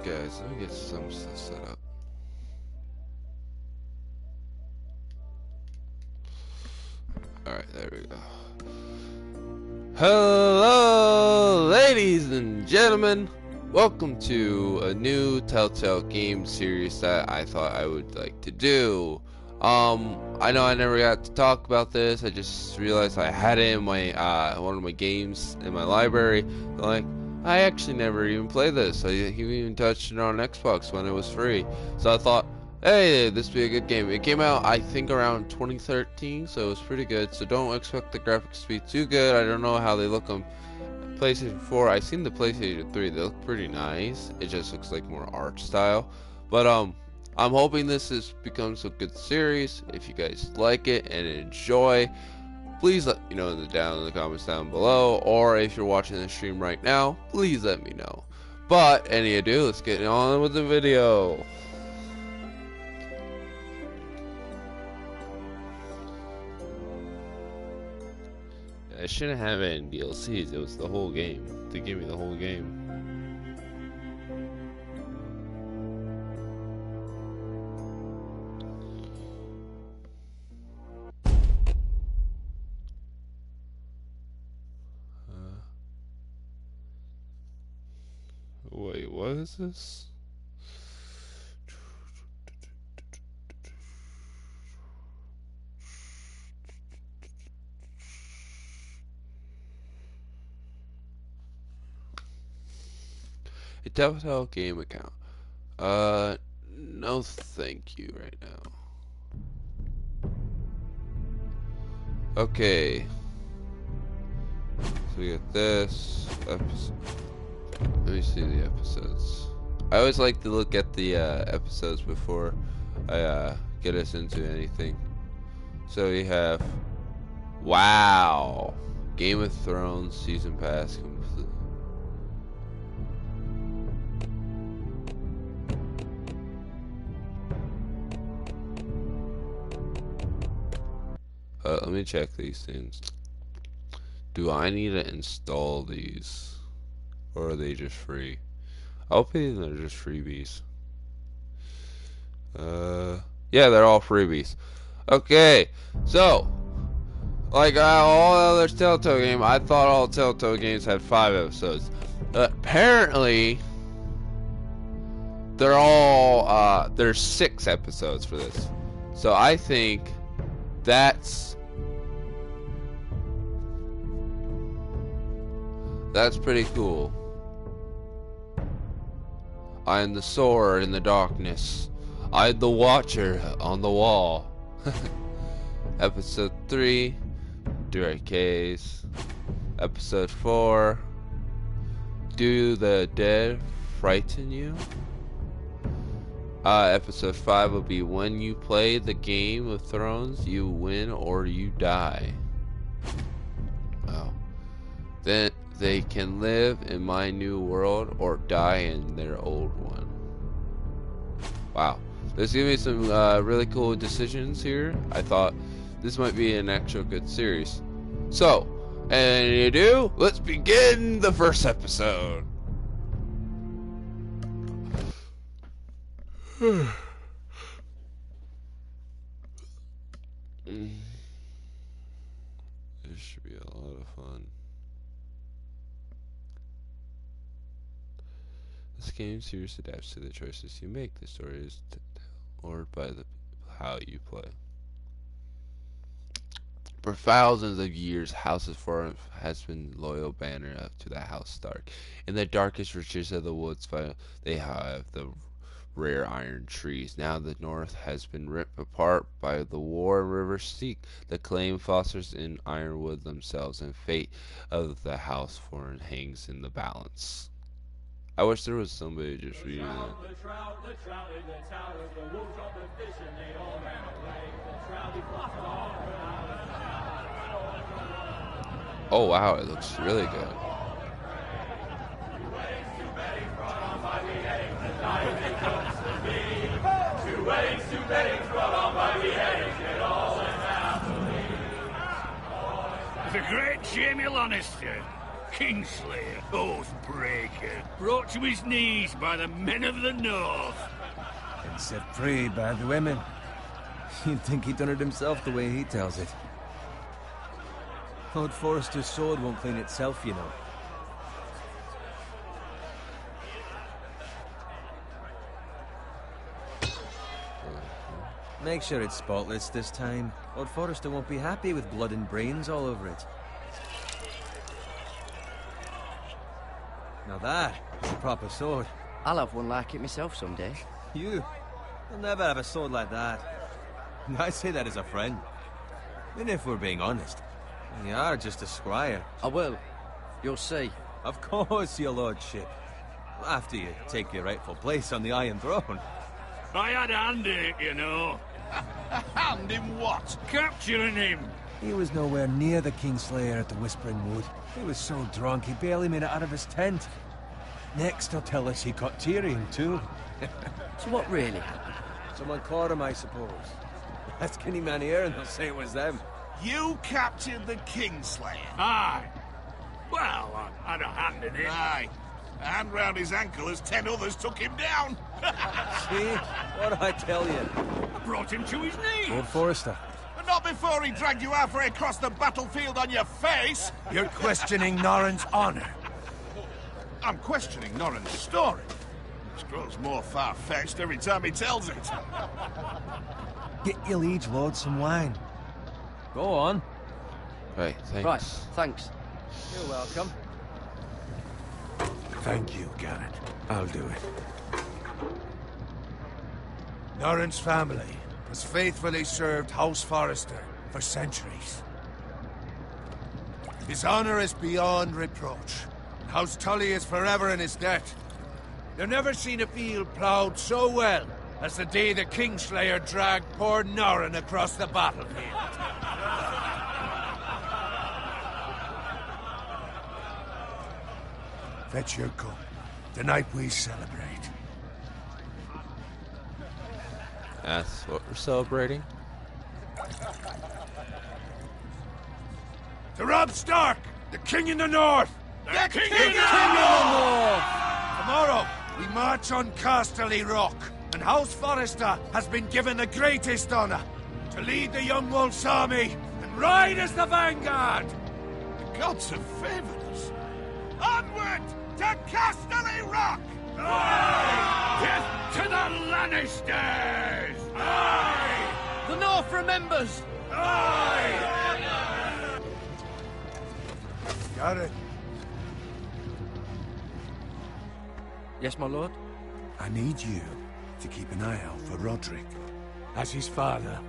guys, let me get some stuff set up. Alright, there we go. Hello, ladies and gentlemen. Welcome to a new Telltale game series that I thought I would like to do. I know I never got to talk about this. I just realized I had it in my one of my games in my library. Like, I actually never even played this. I even touched it on Xbox when it was free. So I thought, hey, this would be a good game. It came out, I think, around 2013, so it was pretty good. So don't expect the graphics to be too good. I don't know how they look on PlayStation 4. I've seen the PlayStation 3. They look pretty nice. It just looks like more art style. But I'm hoping this becomes a good series. If you guys like it and enjoy, please let me know in the comments down below. Or if you're watching the stream right now, please let me know. But any ado, let's get on with the video. I shouldn't have it in DLCs. It was the whole game. They gave me the whole game. Wait, what is this? A Telltale game account. No thank you right now. Okay. So we got this episode. Let me see the episodes. I always like to look at the episodes before I get us into anything. So we have, wow, Game of Thrones season pass complete. Let me check these things. Do I need to install these? Or are they just free? I'll pay them, they're just freebies. Yeah, they're all freebies. Okay, so like all other Telltale games, I thought all Telltale games had 5 episodes. Apparently, they're all there's 6 episodes for this. So I think that's pretty cool. I am the sword in the darkness. I am the watcher on the wall. Episode 3, Direct Case. Episode 4, Do the Dead Frighten You? Episode 5 will be When You Play the Game of Thrones, You Win or You Die. Oh. Then they can live in my new world or die in their old one. Wow. There's gonna be some really cool decisions here. I thought this might be an actual good series. So, any ado, let's begin the first episode. This should be a lot of fun. This game series adapts to the choices you make. The story is or by how you play. For thousands of years, House of Forum has been loyal banner up to the House Stark. In the darkest reaches of the woods, they have the rare iron trees. Now the North has been ripped apart by the war and River Seek. The claim fosters in Ironwood themselves, and fate of the House Foreign hangs in the balance. I wish there was somebody just reading that. Oh wow, it looks really good. The great Jamie Lannister, Kingslayer, Oathbreaker, brought to his knees by the men of the North. And set free by the women. You'd think he'd done it himself the way he tells it. Lord Forrester's sword won't clean itself, you know. Make sure it's spotless this time. Lord Forrester won't be happy with blood and brains all over it. Now that is a proper sword. I'll have one like it myself someday. You? You'll never have a sword like that. I say that as a friend. And if we're being honest, you are just a squire. I will. You'll see. Of course, your lordship. After you take your rightful place on the Iron Throne. I had a hand in it, you know. A hand in what? Capturing him. He was nowhere near the Kingslayer at the Whispering Wood. He was so drunk he barely made it out of his tent. Next he'll tell us he caught Tyrion too. So what really happened? Someone caught him, I suppose. Ask any man here and they'll say it was them. You captured the Kingslayer? Aye. Well, I had a hand in it. Aye. A hand round his ankle as 10 others took him down. See? What'd I tell you? I brought him to his knees. Lord Forrester. But not before he dragged you halfway across the battlefield on your face. You're questioning Norrin's honor. I'm questioning Norrin's story. It grows more far-fetched every time he tells it. Get your liege lord some wine. Go on. Right, thanks. Right, thanks. You're welcome. Thank you, Garrett. I'll do it. Norrin's family has faithfully served House Forrester for centuries. His honor is beyond reproach. House Tully is forever in his debt. They've never seen a field ploughed so well as the day the Kingslayer dragged poor Norrin across the battlefield. Fetch your cup. Tonight we celebrate. That's what we're celebrating. To Robb Stark, the King in the North! The King in the North! Tomorrow, we march on Casterly Rock, and House Forrester has been given the greatest honor to lead the Young Wolf's army and ride as the vanguard! The gods have favored us. Onward to Casterly Rock! Death to the Lannisters! Aye! The North remembers! Aye! Got it. Yes, my lord? I need you to keep an eye out for Roderick. As his father,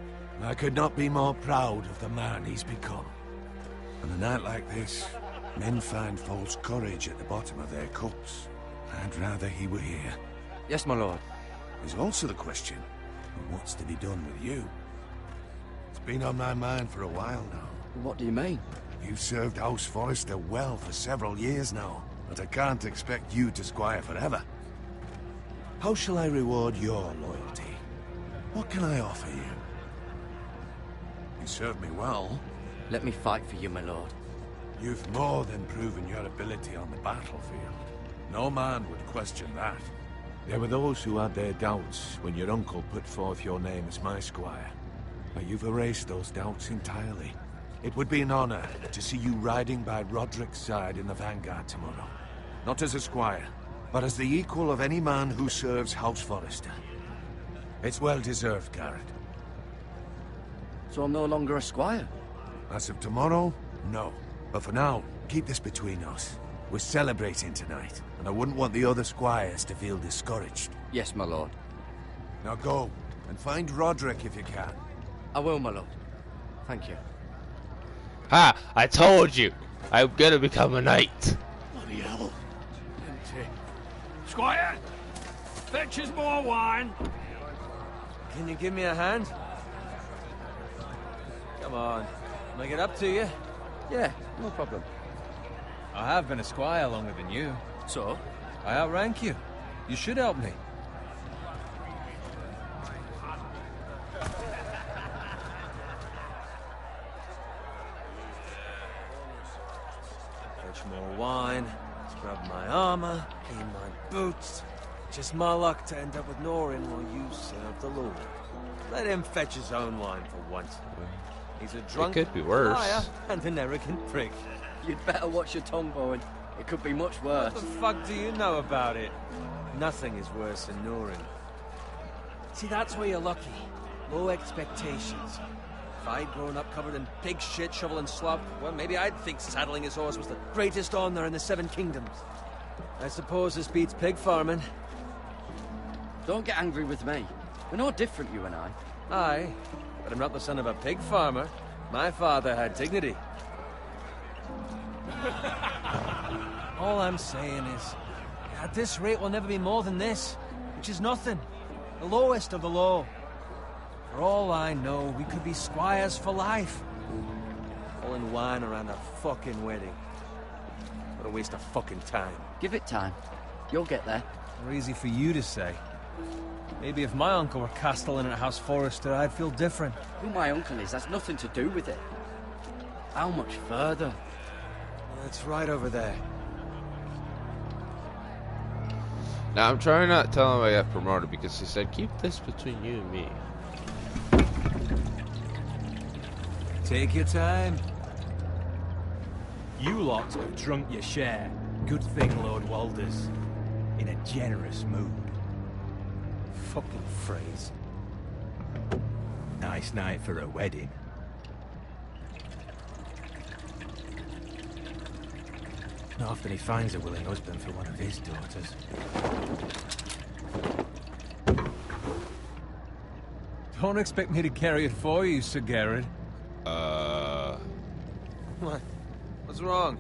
I could not be more proud of the man he's become. On a night like this, men find false courage at the bottom of their cups. I'd rather he were here. Yes, my lord. There's also the question of what's to be done with you. It's been on my mind for a while now. What do you mean? You've served House Forrester well for several years now, but I can't expect you to squire forever. How shall I reward your loyalty? What can I offer you? You served me well. Let me fight for you, my lord. You've more than proven your ability on the battlefield. No man would question that. There were those who had their doubts when your uncle put forth your name as my squire. But you've erased those doubts entirely. It would be an honor to see you riding by Roderick's side in the vanguard tomorrow. Not as a squire, but as the equal of any man who serves House Forrester. It's well deserved, Garrett. So I'm no longer a squire? As of tomorrow, no. But for now, keep this between us. We're celebrating tonight, and I wouldn't want the other squires to feel discouraged. Yes, my lord. Now go, and find Roderick if you can. I will, my lord. Thank you. Ha! I told you! I'm gonna become a knight! Bloody hell. Empty. Squire! Fetch us more wine! Can you give me a hand? Come on. Can I get up to you? Yeah, no problem. I have been a squire longer than you. So? I outrank you. You should help me. Fetch more wine. wine, scrub my armor, clean my boots. Just my luck to end up with Norin while you serve the Lord. Let him fetch his own wine for once. He's a drunk, It could be worse. liar, and an arrogant prick. You'd better watch your tongue, Bowen. It could be much worse. What the fuck do you know about it? Nothing is worse than Norin. See, that's where you're lucky. Low expectations. If I'd grown up covered in pig shit, shovel and slop, well, maybe I'd think saddling his horse was the greatest honor in the Seven Kingdoms. I suppose this beats pig farming. Don't get angry with me. We're no different, you and I. Aye, but I'm not the son of a pig farmer. My father had dignity. All I'm saying is, at this rate we'll never be more than this, which is nothing. The lowest of the low. For all I know, we could be squires for life. All in wine around a fucking wedding. What a waste of fucking time. Give it time. You'll get there. More easy for you to say. Maybe if my uncle were castellan at House Forrester, I'd feel different. Who my uncle is has nothing to do with it. How much further? It's right over there. Now I'm trying not to tell him I got promoted because he said keep this between you and me. Take your time. You lot have drunk your share. Good thing Lord Walder's in a generous mood. Fucking phrase. Nice night for a wedding. Not often he finds a willing husband for one of his daughters. Don't expect me to carry it for you, Sir Garrett. What? What's wrong?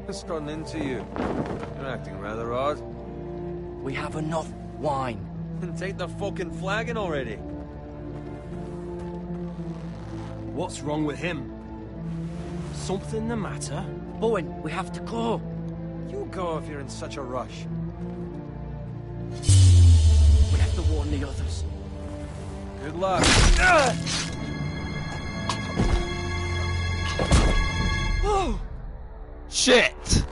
What's gotten into you? You're acting rather odd. We have enough wine. Then take the fucking flagon already. What's wrong with him? Something the matter? Bowen, we have to go. You go if you're in such a rush. We have to warn the others. Good luck. Oh! Shit!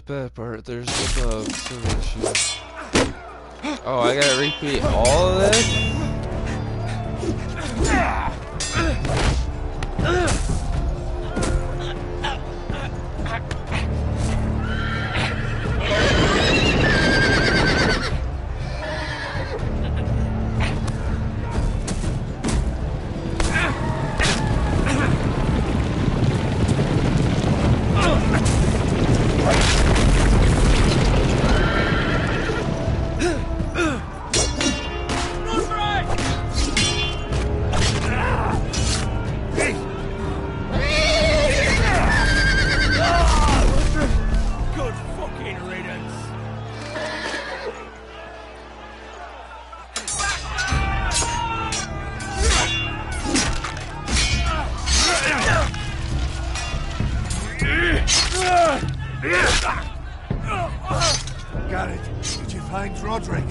bad part. There's the bugs and issues. Oh, I gotta repeat all of this? Garrett, did you find Roderick?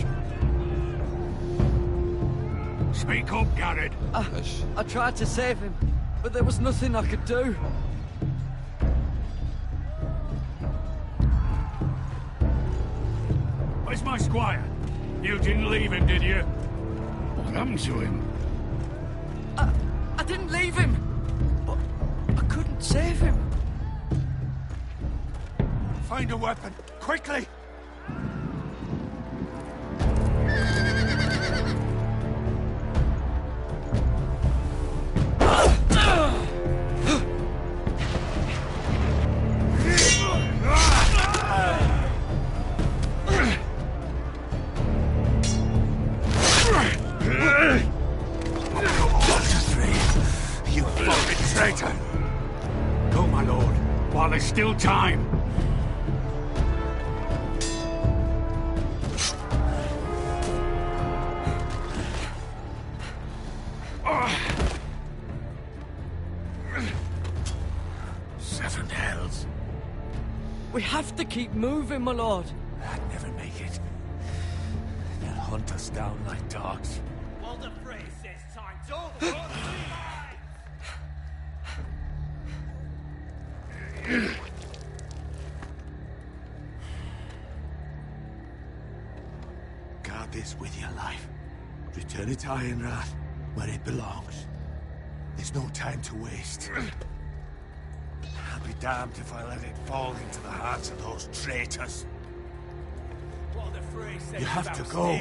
Speak up, Garrett. I tried to save him, but there was nothing I could do. Where's my squire? You didn't leave him, did you? What happened to him? I didn't leave him, but I couldn't save him. Find a weapon, quickly! You fucking traitor! Go, my lord, While there's still time. Seven hells. We have to keep moving, my lord. I'd never make it. They'll hunt us down like dogs. Well, the phrase says time's over. Guard this with your life. Return it to Ironrath, where it belongs. There's no time to waste. I'll be damned if I let it fall into the hearts of those traitors. Well, the phrase says You have to go.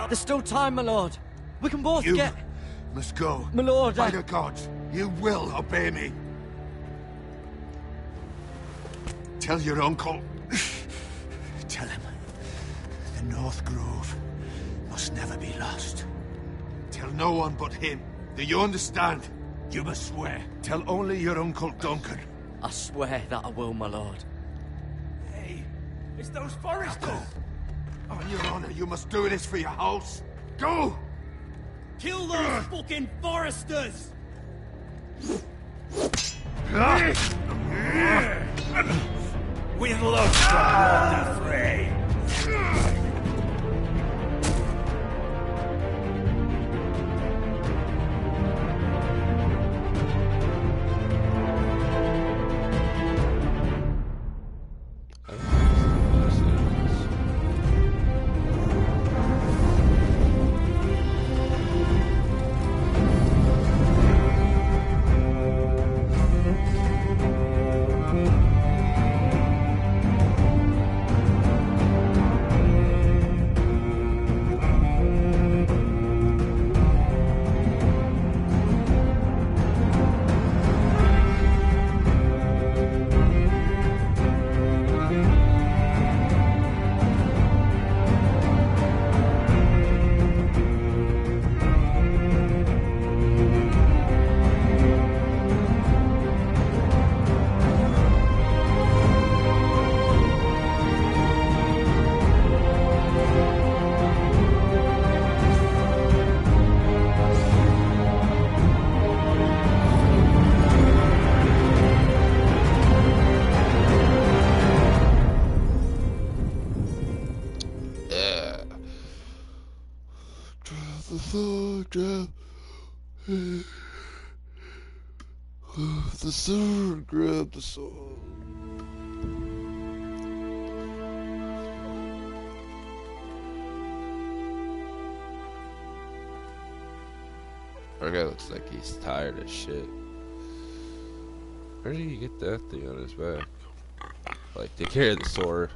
There's still time, my lord. We can both You get... must go. My lord, By the gods, you will obey me. Tell your uncle. Tell him the North Grove must never be lost. Tell no one but him. Do you understand? You must swear. Tell only your Uncle Duncan. I swear that I will, my lord. Hey, it's those foresters. Go. On your honor, you must do this for your house. Go! Kill those fucking foresters. With love from the fray. The sword, grab the sword. That guy looks like he's tired as shit. Where did he get that thing on his back? Like, take care of the sword.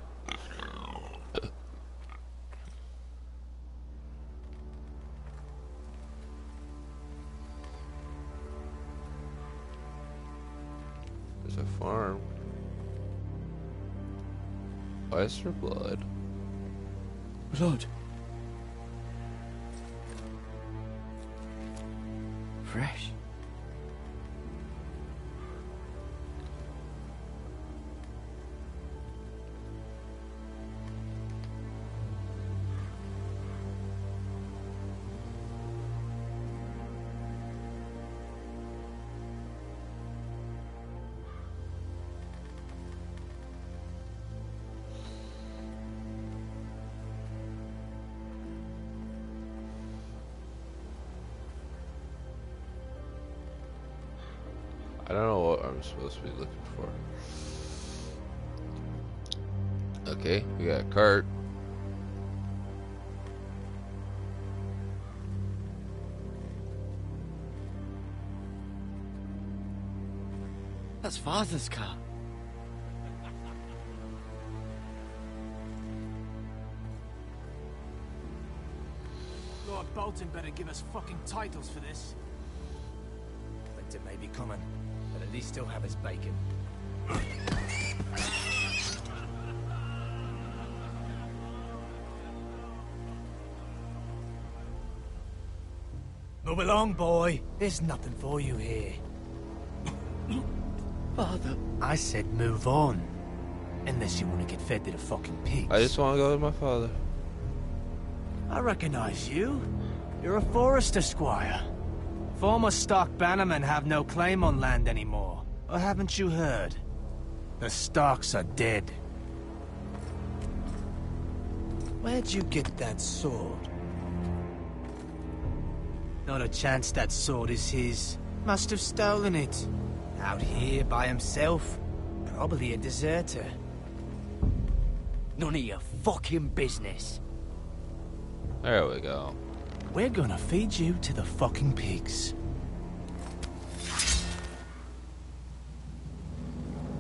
There's a farm. Why is there blood? Blood. Fresh. I don't know what I'm supposed to be looking for. Okay, we got a cart. That's Father's car. Lord Bolton better give us fucking titles for this. Winter may be coming, but at least he'll have his bacon. Move along, boy. There's nothing for you here. Father. I said move on. Unless you want to get fed to the fucking pigs. I just want to go with my father. I recognize you. You're a Forester squire. Former Stark bannermen have no claim on land anymore. Or haven't you heard? The Starks are dead. Where'd you get that sword? Not a chance that sword is his. Must have stolen it. Out here by himself. Probably a deserter. None of your fucking business. There we go. We're gonna feed you to the fucking pigs.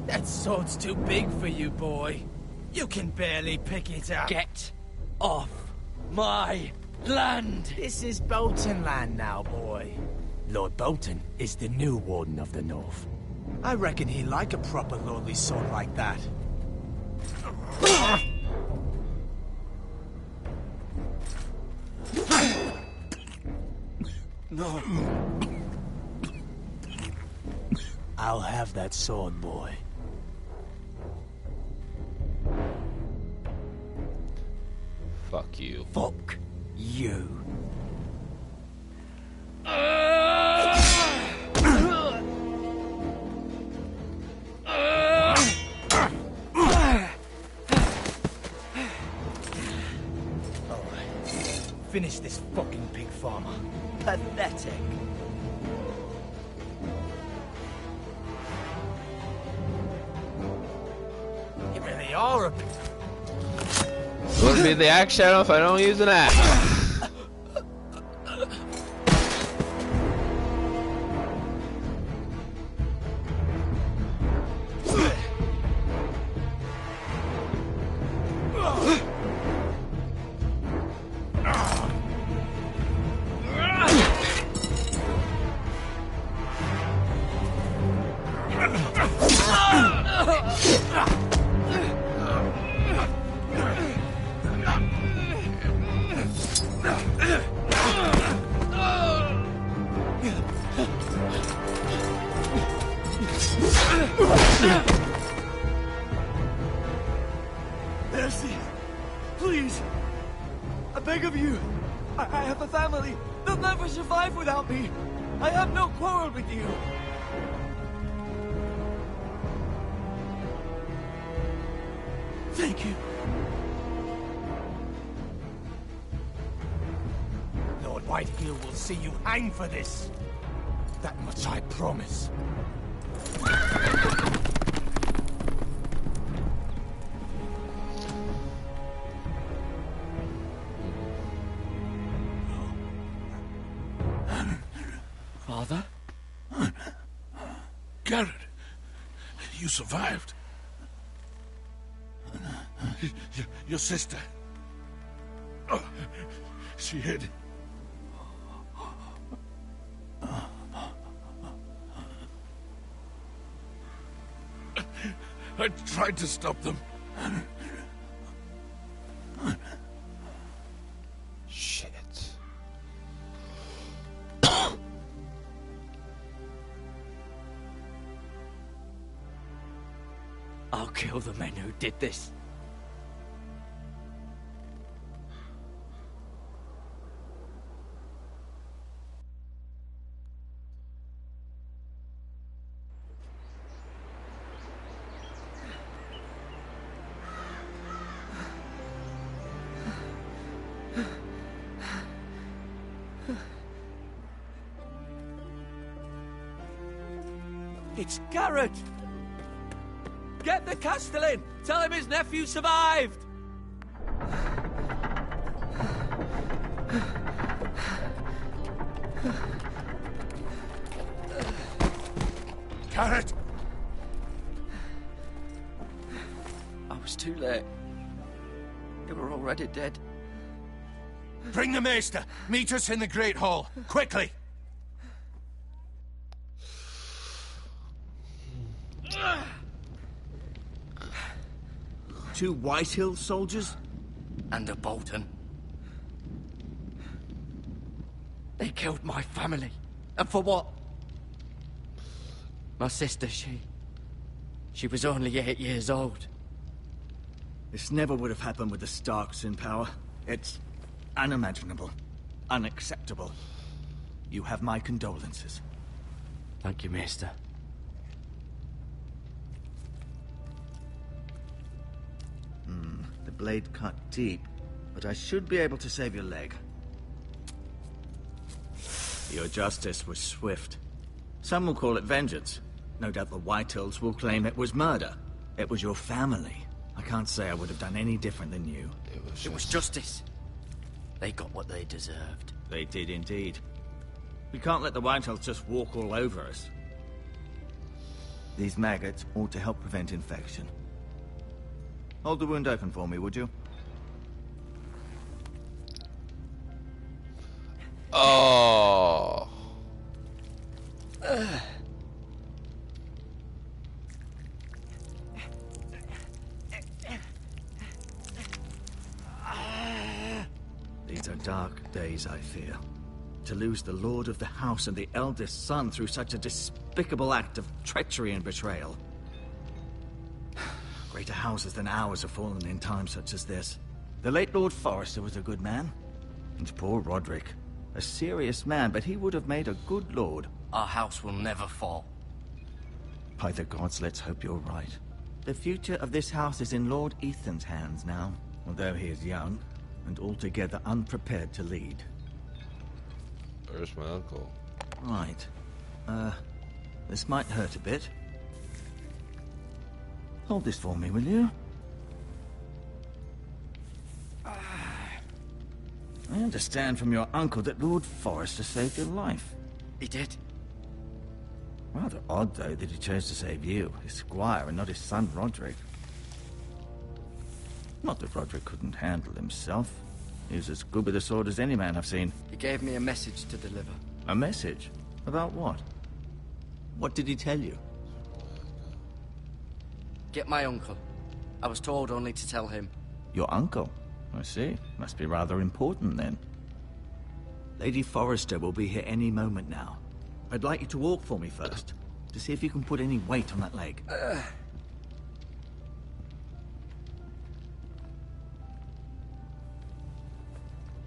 That sword's too big for you, boy. You can barely pick it up. Get off my land! This is Bolton land now, boy. Lord Bolton is the new Warden of the North. I reckon he'd like a proper lordly sword like that. No. I'll have that sword, boy. Fuck you. Fuck you. Finish this fucking pig farmer. Pathetic. You really are a pig. Wouldn't be the axe channel if I don't use an axe. Mercy! Please! I beg of you! I have a family! They'll never survive without me! I have no quarrel with you! Thank you. Lord Whitehill will see you hang for this. That much I promise. Father? Garrett, you survived. Your sister. Oh, she hid. I tried to stop them. Shit. I'll kill the men who did this. It's Garrett! Get the Castellan! Tell him his nephew survived! Garrett! I was too late. They were already dead. Bring the Maester! Meet us in the Great Hall! Quickly! Two Whitehill soldiers? And a Bolton. They killed my family. And for what? My sister, she was only 8 years old. This never would have happened with the Starks in power. It's unimaginable. Unacceptable. You have my condolences. Thank you, Maester. The blade cut deep, but I should be able to save your leg. Your justice was swift. Some will call it vengeance. No doubt the Whitehills will claim it was murder. It was your family. I can't say I would have done any different than you. It was justice. They got what they deserved. They did indeed. We can't let the Whitehills just walk all over us. These maggots ought to help prevent infection. Hold the wound open for me, would you? Oh. These are dark days, I fear. To lose the lord of the house and the eldest son through such a despicable act of treachery and betrayal. Greater houses than ours have fallen in times such as this. The late Lord Forrester was a good man. And poor Roderick. A serious man, but he would have made a good lord. Our house will never fall. By the gods, let's hope you're right. The future of this house is in Lord Ethan's hands now, although he is young and altogether unprepared to lead. Where's my uncle? Right. This might hurt a bit. Hold this for me, will you? I understand from your uncle that Lord Forrester saved your life. He did. Rather odd, though, that he chose to save you, his squire, and not his son Roderick. Not that Roderick couldn't handle himself. He was as good with a sword as any man I've seen. He gave me a message to deliver. A message? About what? What did he tell you? Get my uncle. I was told only to tell him. Your uncle? I see. Must be rather important, then. Lady Forrester will be here any moment now. I'd like you to walk for me first, to see if you can put any weight on that leg.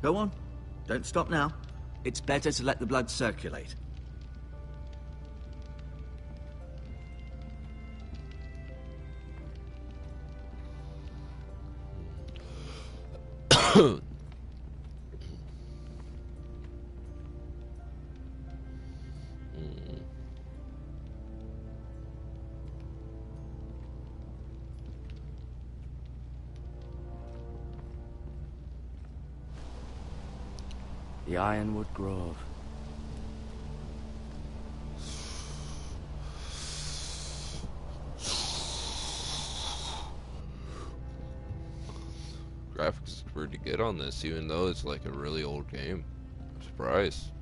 Go on. Don't stop now. It's better to let the blood circulate. The Ironwood Grove. graphics is pretty good on this, even though it's like a really old game. I'm surprised.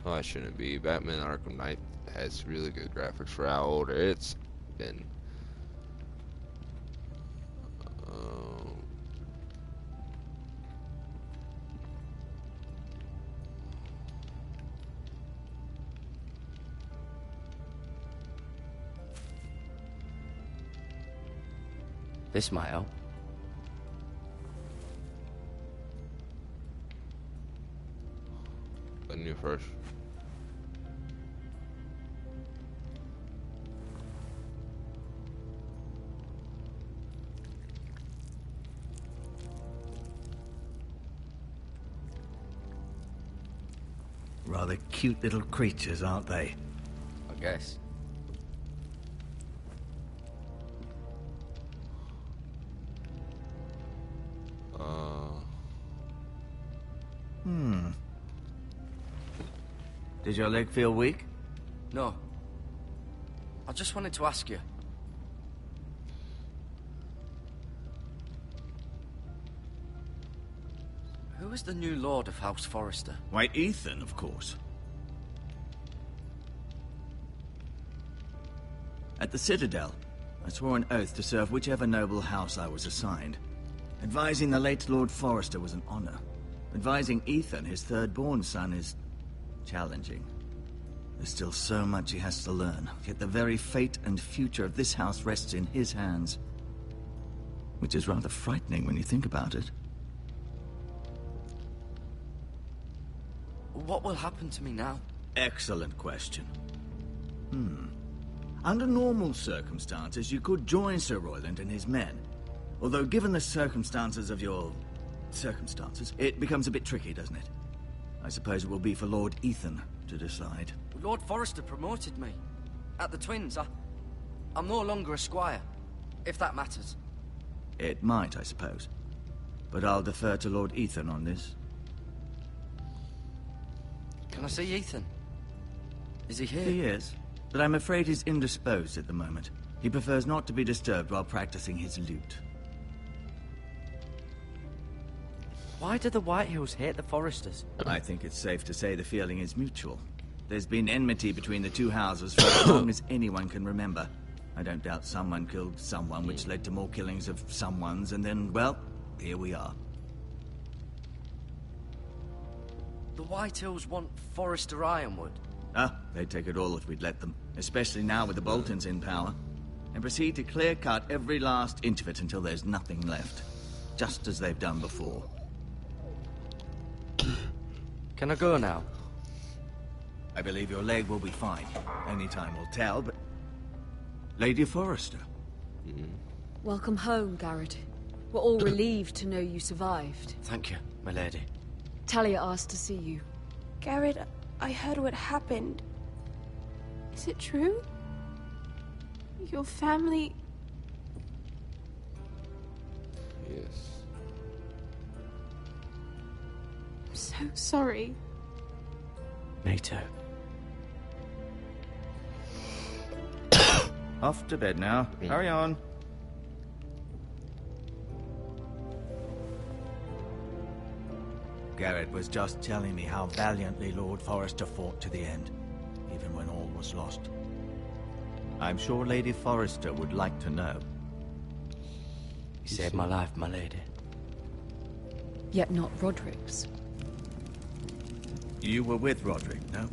Oh, I shouldn't be. Batman Arkham Knight has really good graphics for how old it's been. This might help. Button you first. Rather cute little creatures, aren't they? I guess. Did your leg feel weak? No. I just wanted to ask you. Who is the new Lord of House Forrester? Why, Ethan, of course. At the Citadel, I swore an oath to serve whichever noble house I was assigned. Advising the late Lord Forrester was an honor. Advising Ethan, his third-born son, is challenging. There's still so much he has to learn, yet the very fate and future of this house rests in his hands. Which is rather frightening when you think about it. What will happen to me now? Excellent question. Under normal circumstances, you could join Sir Royland and his men. Although given the circumstances of your circumstances, it becomes a bit tricky, doesn't it? I suppose it will be for Lord Ethan to decide. Lord Forrester promoted me. At the Twins, I'm no longer a squire, if that matters. It might, I suppose. But I'll defer to Lord Ethan on this. Can I see Ethan? Is he here? He is, but I'm afraid he's indisposed at the moment. He prefers not to be disturbed while practicing his lute. Why do the Whitehills hate the Forresters? I think it's safe to say the feeling is mutual. There's been enmity between the two houses for as long as anyone can remember. I don't doubt someone killed someone, which led to more killings of someones, and then, well, here we are. The Whitehills want Forrester Ironwood. They'd take it all if we'd let them, especially now with the Boltons in power, and proceed to clear-cut every last inch of it until there's nothing left, just as they've done before. Can I go now? I believe your leg will be fine. Only time will tell, but... Lady Forrester. Welcome home, Garrett. We're all relieved to know you survived. Thank you, my lady. Talia asked to see you. Garrett, I heard what happened. Is it true? Your family... Yes. I'm so sorry. Me too. Off to bed now. Hurry on. Garrett was just telling me how valiantly Lord Forrester fought to the end, even when all was lost. I'm sure Lady Forrester would like to know. You saved my life, my lady. Yet not Roderick's. You were with Roderick, no?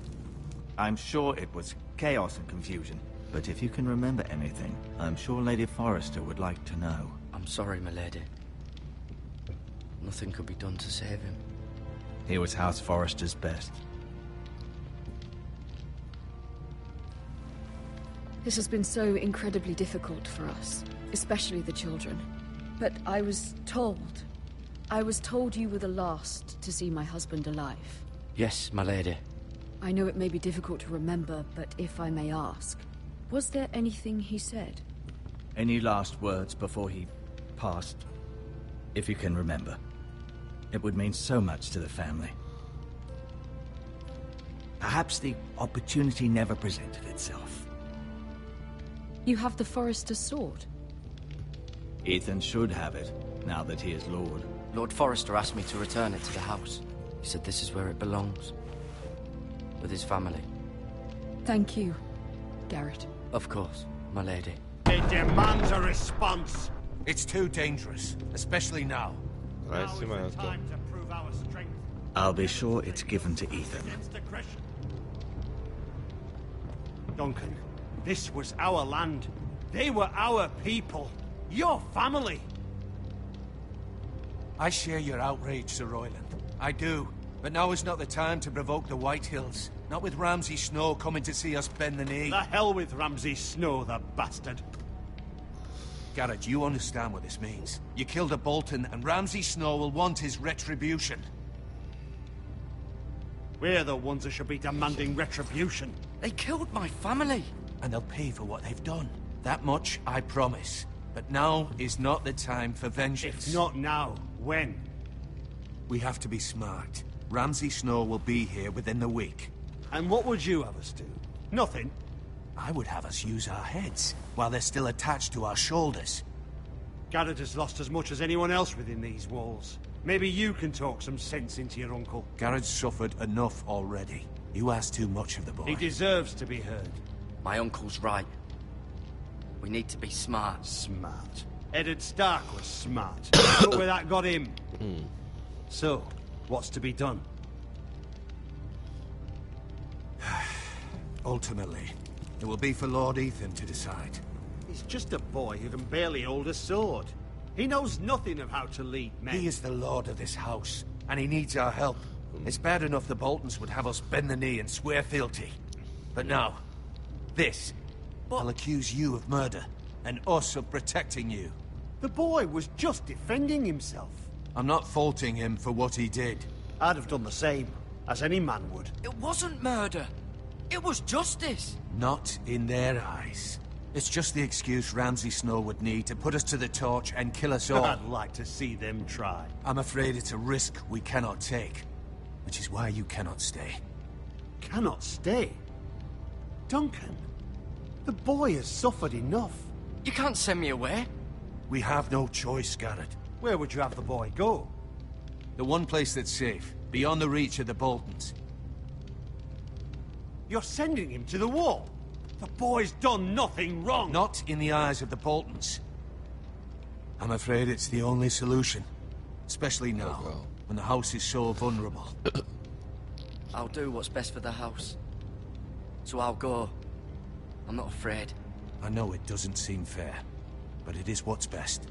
I'm sure it was chaos and confusion. But if you can remember anything, I'm sure Lady Forrester would like to know. I'm sorry, my lady. Nothing could be done to save him. He was House Forrester's best. This has been so incredibly difficult for us, especially the children. But I was told you were the last to see my husband alive. Yes, my lady. I know it may be difficult to remember, but if I may ask, was there anything he said? Any last words before he passed? If you can remember. It would mean so much to the family. Perhaps the opportunity never presented itself. You have the Forrester's sword? Ethan should have it, now that he is Lord. Lord Forrester asked me to return it to the house. He said this is where it belongs. With his family. Thank you, Garrett. Of course, my lady. It demands a response. It's too dangerous, especially now. I see my uncle. Time to prove our strength I'll be sure it's given to Ethan. against aggression. Duncan, this was our land. They were our people. Your family. I share your outrage, Sir Royland. I do. But now is not the time to provoke the White Hills. Not with Ramsay Snow coming to see us bend the knee. The hell with Ramsay Snow, the bastard. Garrett, you understand what this means. You killed a Bolton, and Ramsay Snow will want his retribution. We're the ones that should be demanding retribution. They killed my family. And they'll pay for what they've done. That much, I promise. But now is not the time for vengeance. If not now, when? We have to be smart. Ramsay Snow will be here within the week. And what would you have us do? Nothing. I would have us use our heads, while they're still attached to our shoulders. Garrett has lost as much as anyone else within these walls. Maybe you can talk some sense into your uncle. Garrett's suffered enough already. You ask too much of the boy. He deserves to be heard. My uncle's right. We need to be smart. Smart. Eddard Stark was smart. Look where that got him. So, what's to be done? Ultimately, it will be for Lord Ethan to decide. He's just a boy who can barely hold a sword. He knows nothing of how to lead men. He is the lord of this house, and he needs our help. It's bad enough the Boltons would have us bend the knee and swear fealty. But now, this. I'll accuse you of murder, and us of protecting you. The boy was just defending himself. I'm not faulting him for what he did. I'd have done the same, as any man would. It wasn't murder. It was justice. Not in their eyes. It's just the excuse Ramsay Snow would need to put us to the torch and kill us all. I'd like to see them try. I'm afraid it's a risk we cannot take. Which is why you cannot stay. Cannot stay? Duncan, the boy has suffered enough. You can't send me away. We have no choice, Garrett. Where would you have the boy go? The one place that's safe, beyond the reach of the Boltons. You're sending him to the wall. The boy's done nothing wrong. Not in the eyes of the Boltons. I'm afraid it's the only solution. Especially now, when the house is so vulnerable. I'll do what's best for the house. So I'll go. I'm not afraid. I know it doesn't seem fair, but it is what's best.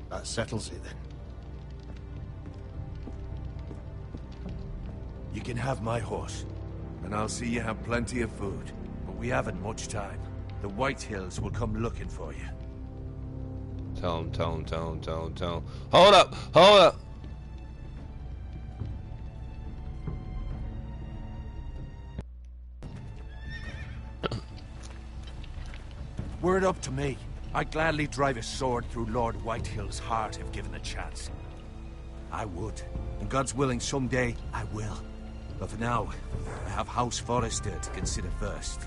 That settles it then. You can have my horse, and I'll see you have plenty of food. But we haven't much time. The White Hills will come looking for you. Tell him. Hold up! Were it up to me, I'd gladly drive a sword through Lord Whitehill's heart if given the chance. I would. And God's willing, someday I will. But for now, I have House Forrester to consider first.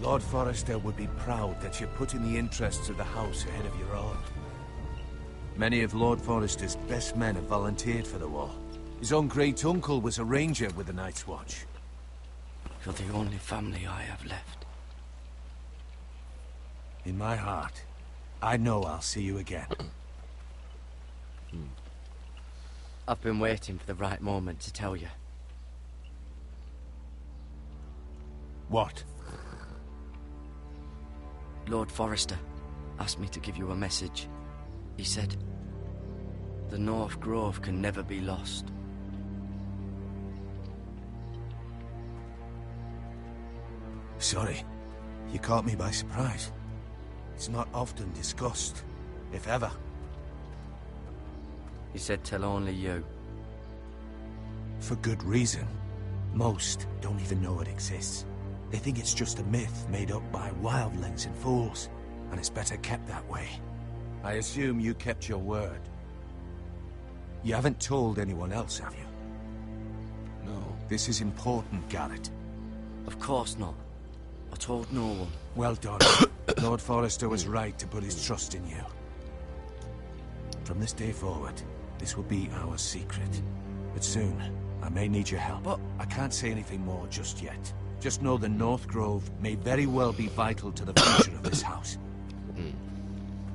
Lord Forrester would be proud that you're putting the interests of the house ahead of your own. Many of Lord Forrester's best men have volunteered for the war. His own great-uncle was a ranger with the Night's Watch. You're the only family I have left. In my heart, I know I'll see you again. I've been waiting for the right moment to tell you. What? Lord Forrester asked me to give you a message. He said, the North Grove can never be lost. Sorry, you caught me by surprise. It's not often discussed, if ever. He said tell only you. For good reason. Most don't even know it exists. They think it's just a myth made up by wildlings and fools, and it's better kept that way. I assume you kept your word. You haven't told anyone else, have you? No. This is important, Garrett. Of course not. I told no one. Well done. Lord Forrester was right to put his trust in you. From this day forward, this will be our secret. But soon, I may need your help. But I can't say anything more just yet. Just know the North Grove may very well be vital to the future of this house.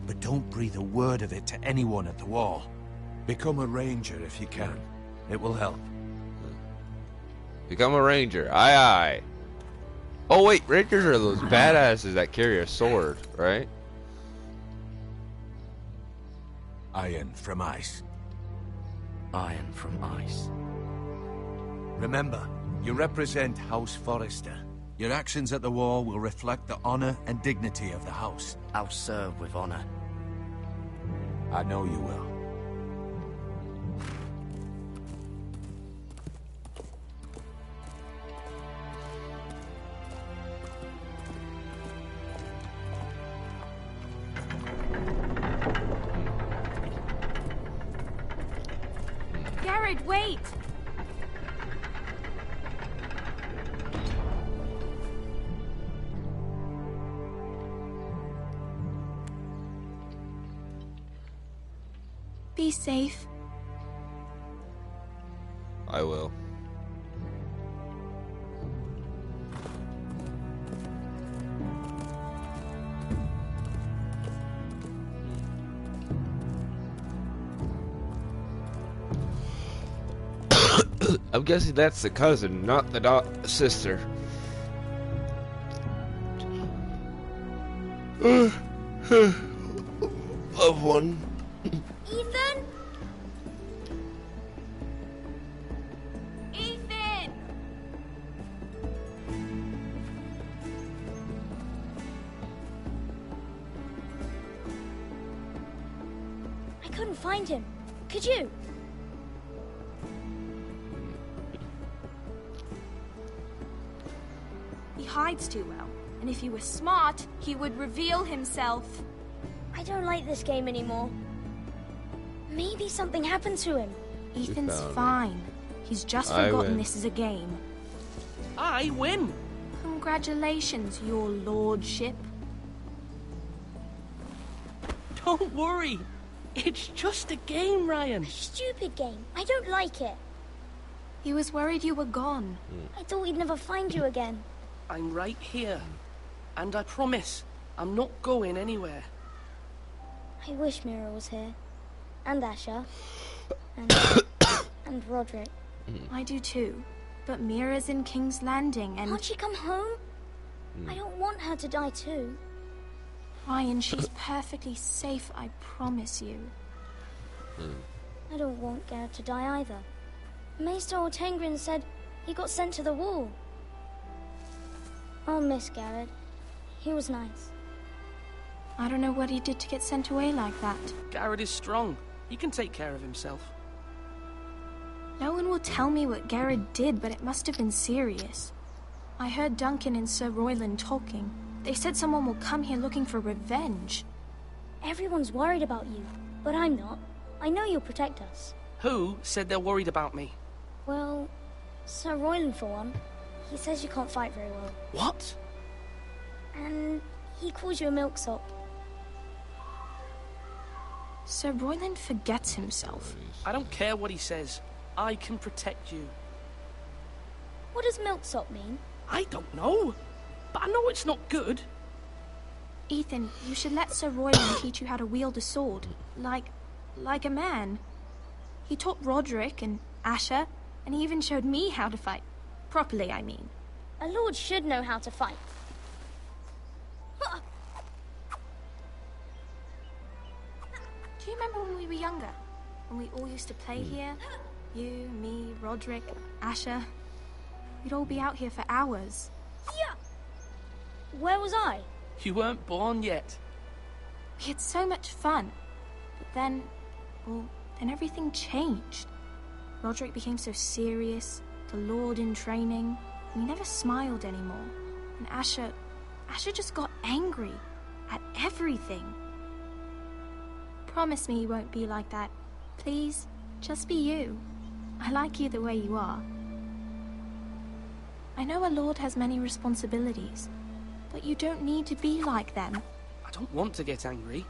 But don't breathe a word of it to anyone at the Wall. Become a ranger if you can. It will help. Become a ranger. Aye, aye. Oh, wait. Rangers are those badasses that carry a sword, right? Iron from ice. Iron from ice. Remember, you represent House Forrester. Your actions at the Wall will reflect the honor and dignity of the house. I'll serve with honor. I know you will. Garrett, wait! Be safe. I will. I'm guessing that's the cousin, not the sister. Loved one. Ethan? Ethan! I couldn't find him. Could you? He hides too well, and if he were smart, he would reveal himself. I don't like this game anymore. Maybe something happened to him. Ethan's fine. He's just forgotten this is a game. I win! Congratulations, your lordship. Don't worry. It's just a game, Ryan. A stupid game. I don't like it. He was worried you were gone. I thought we'd never find you again. I'm right here. And I promise, I'm not going anywhere. I wish Mira was here. And Asher. And Roderick. I do too. But Mira's in King's Landing and... Can't she come home? I don't want her to die too. Ryan, she's perfectly safe, I promise you. I don't want Garrett to die either. Maester Ortengrin said he got sent to the Wall. I'll miss Garrett. He was nice. I don't know what he did to get sent away like that. Garrett is strong. He can take care of himself. No one will tell me what Garrett did, but it must have been serious. I heard Duncan and Sir Royland talking. They said someone will come here looking for revenge. Everyone's worried about you, but I'm not. I know you'll protect us. Who said they're worried about me? Well, Sir Royland for one. He says you can't fight very well. What? And he calls you a milksop. Sir Royland forgets himself. I don't care what he says. I can protect you. What does milksop mean? I don't know. But I know it's not good. Ethan, you should let Sir Royland teach you how to wield a sword. Like a man. He taught Roderick and Asher, and he even showed me how to fight. Properly, I mean. A lord should know how to fight. Do you remember when we were younger? When we all used to play here? You, me, Roderick, Asher. We'd all be out here for hours. Yeah. Where was I? You weren't born yet. We had so much fun. But then, well, then everything changed. Roderick became so serious, the Lord in training, and he never smiled anymore. And Asher just got angry at everything. Promise me you won't be like that. Please, just be you. I like you the way you are. I know a lord has many responsibilities, but you don't need to be like them. I don't want to get angry,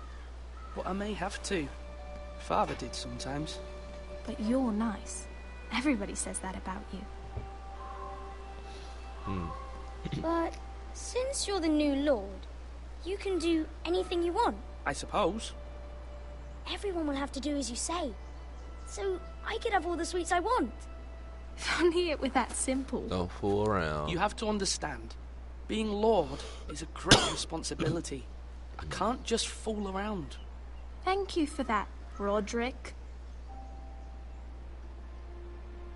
but I may have to. Father did sometimes. But you're nice. Everybody says that about you. But since you're the new lord, you can do anything you want. I suppose. Everyone will have to do as you say. So I could have all the sweets I want. If only it were that simple. Don't fool around. You have to understand, being lord is a great responsibility. I can't just fool around. Thank you for that, Roderick.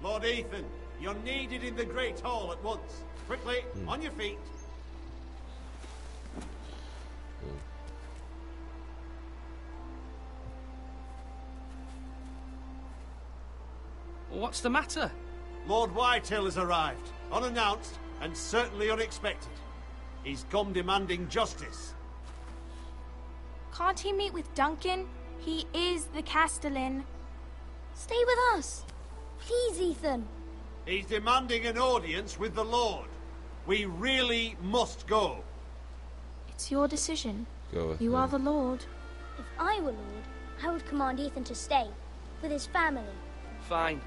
Lord Ethan, you're needed in the Great Hall at once. Quickly, on your feet. What's the matter? Lord Whitehill has arrived, unannounced and certainly unexpected. He's come demanding justice. Can't he meet with Duncan? He is the Castellan. Stay with us. Please, Ethan. He's demanding an audience with the Lord. We really must go. It's your decision. Go with You him. are the Lord. If I were lord, I would command Ethan to stay with his family. Fine.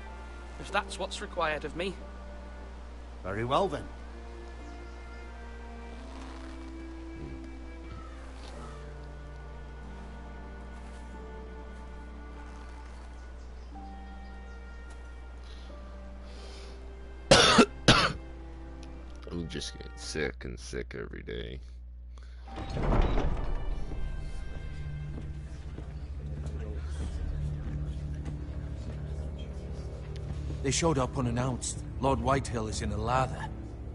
If that's what's required of me. Very well then. I'm just getting sick and sick every day. They showed up unannounced. Lord Whitehill is in a lather.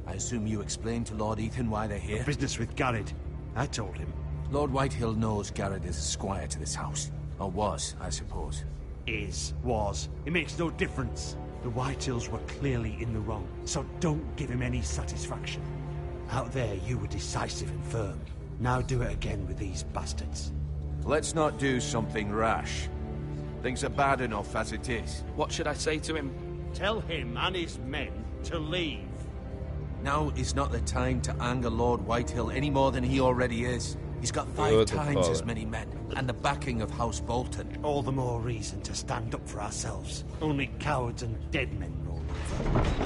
I assume you explained to Lord Ethan why they're here? Business with Garrett. I told him. Lord Whitehill knows Garrett is a squire to this house. Or was, I suppose. Was. It makes no difference. The Whitehills were clearly in the wrong, so don't give him any satisfaction. Out there, you were decisive and firm. Now do it again with these bastards. Let's not do something rash. Things are bad enough as it is. What should I say to him? Tell him and his men to leave. Now is not the time to anger Lord Whitehill any more than he already is. He's got 5 times as many men, and the backing of House Bolton. All the more reason to stand up for ourselves. Only cowards and dead men roll over.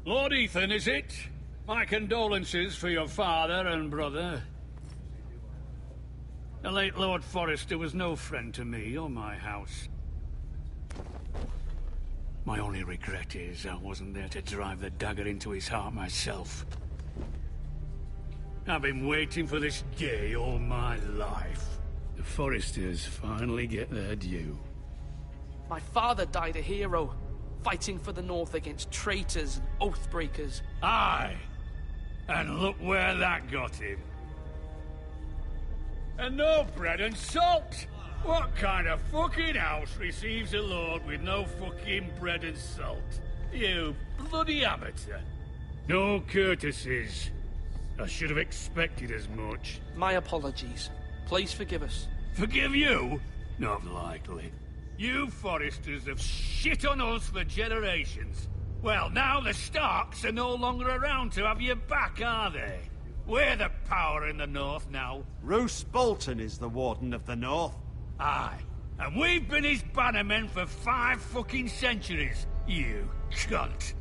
Lord Ethan, is it? My condolences for your father and brother. The late Lord Forrester was no friend to me or my house. My only regret is I wasn't there to drive the dagger into his heart myself. I've been waiting for this day all my life. The Forresters finally get their due. My father died a hero, fighting for the North against traitors and oath-breakers. Aye, and look where that got him. And no bread and salt! What kind of fucking house receives a lord with no fucking bread and salt? You bloody amateur. No courtesies. I should have expected as much. My apologies. Please forgive us. Forgive you? Not likely. You Forresters have shit on us for generations. Well, now the Starks are no longer around to have your back, are they? We're the power in the North now. Roose Bolton is the Warden of the North. Aye. And we've been his bannermen for 5 fucking centuries, you cunt.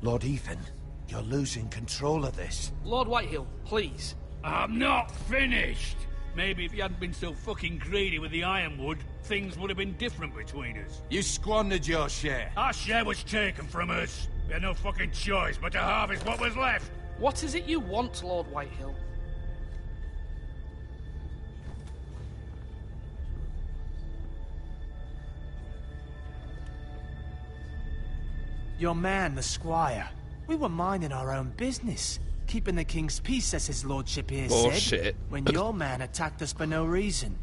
Lord Ethan, you're losing control of this. Lord Whitehill, please. I'm not finished. Maybe if you hadn't been so fucking greedy with the ironwood, things would have been different between us. You squandered your share. Our share was taken from us. We had no fucking choice but to harvest what was left. What is it you want, Lord Whitehill? Your man, the squire. We were minding our own business, keeping the king's peace, as his lordship here said, when your man attacked us for no reason.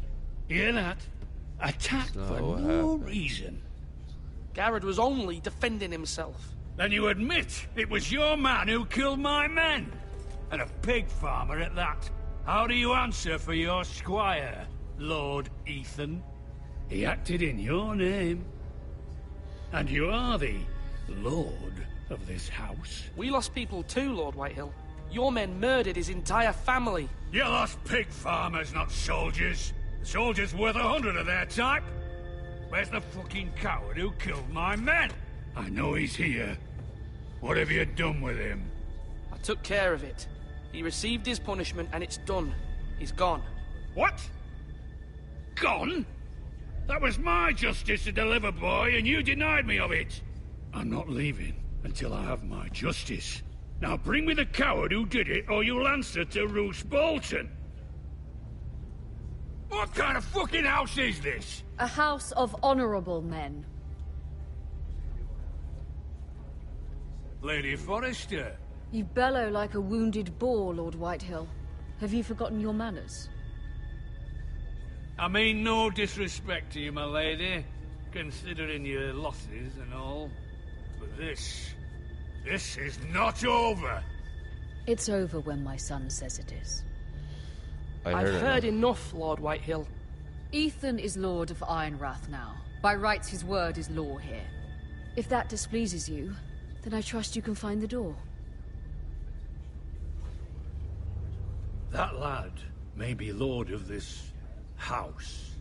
Hear that? Attacked for no reason. Garrett was only defending himself. Then you admit it was your man who killed my men. And a pig farmer at that. How do you answer for your squire, Lord Ethan? He acted in your name. And you are the lord of this house. We lost people too, Lord Whitehill. Your men murdered his entire family. You lost pig farmers, not soldiers. The soldiers worth 100 of their type. Where's the fucking coward who killed my men? I know he's here. What have you done with him? I took care of it. He received his punishment and it's done. He's gone. What? Gone? That was my justice to deliver, boy, and you denied me of it. I'm not leaving until I have my justice. Now bring me the coward who did it, or you'll answer to Roose Bolton. What kind of fucking house is this? A house of honorable men. Lady Forrester. You bellow like a wounded boar, Lord Whitehill. Have you forgotten your manners? I mean no disrespect to you, my lady, considering your losses and all. But this is not over. It's over when my son says it is. I've heard enough, Lord Whitehill. Ethan is Lord of Ironrath now. By rights, his word is law here. If that displeases you, then I trust you can find the door. That lad may be lord of this house,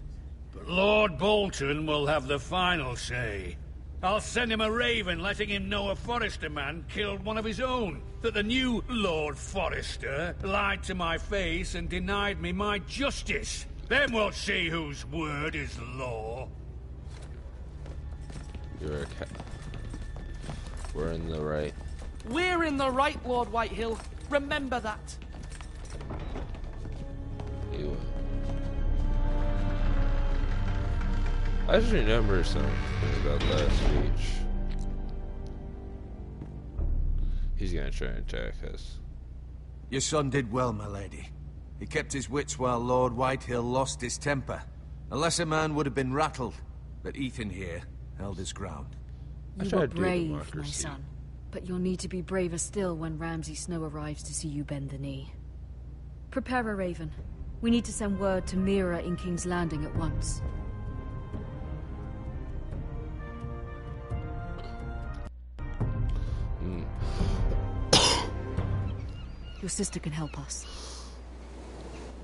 but Lord Bolton will have the final say. I'll send him a raven letting him know a Forrester man killed one of his own, that the new Lord Forrester lied to my face and denied me my justice. Then we'll see whose word is law. You're okay. We're in the right. We're in the right, Lord Whitehill. Remember that. You. I just remember something about last speech. He's gonna try and attack us. Your son did well, my lady. He kept his wits while Lord Whitehill lost his temper. A lesser man would have been rattled, but Ethan here held his ground. You were brave, my son. But you'll need to be braver still when Ramsay Snow arrives to see you bend the knee. Prepare a raven. We need to send word to Mira in King's Landing at once. Your sister can help us.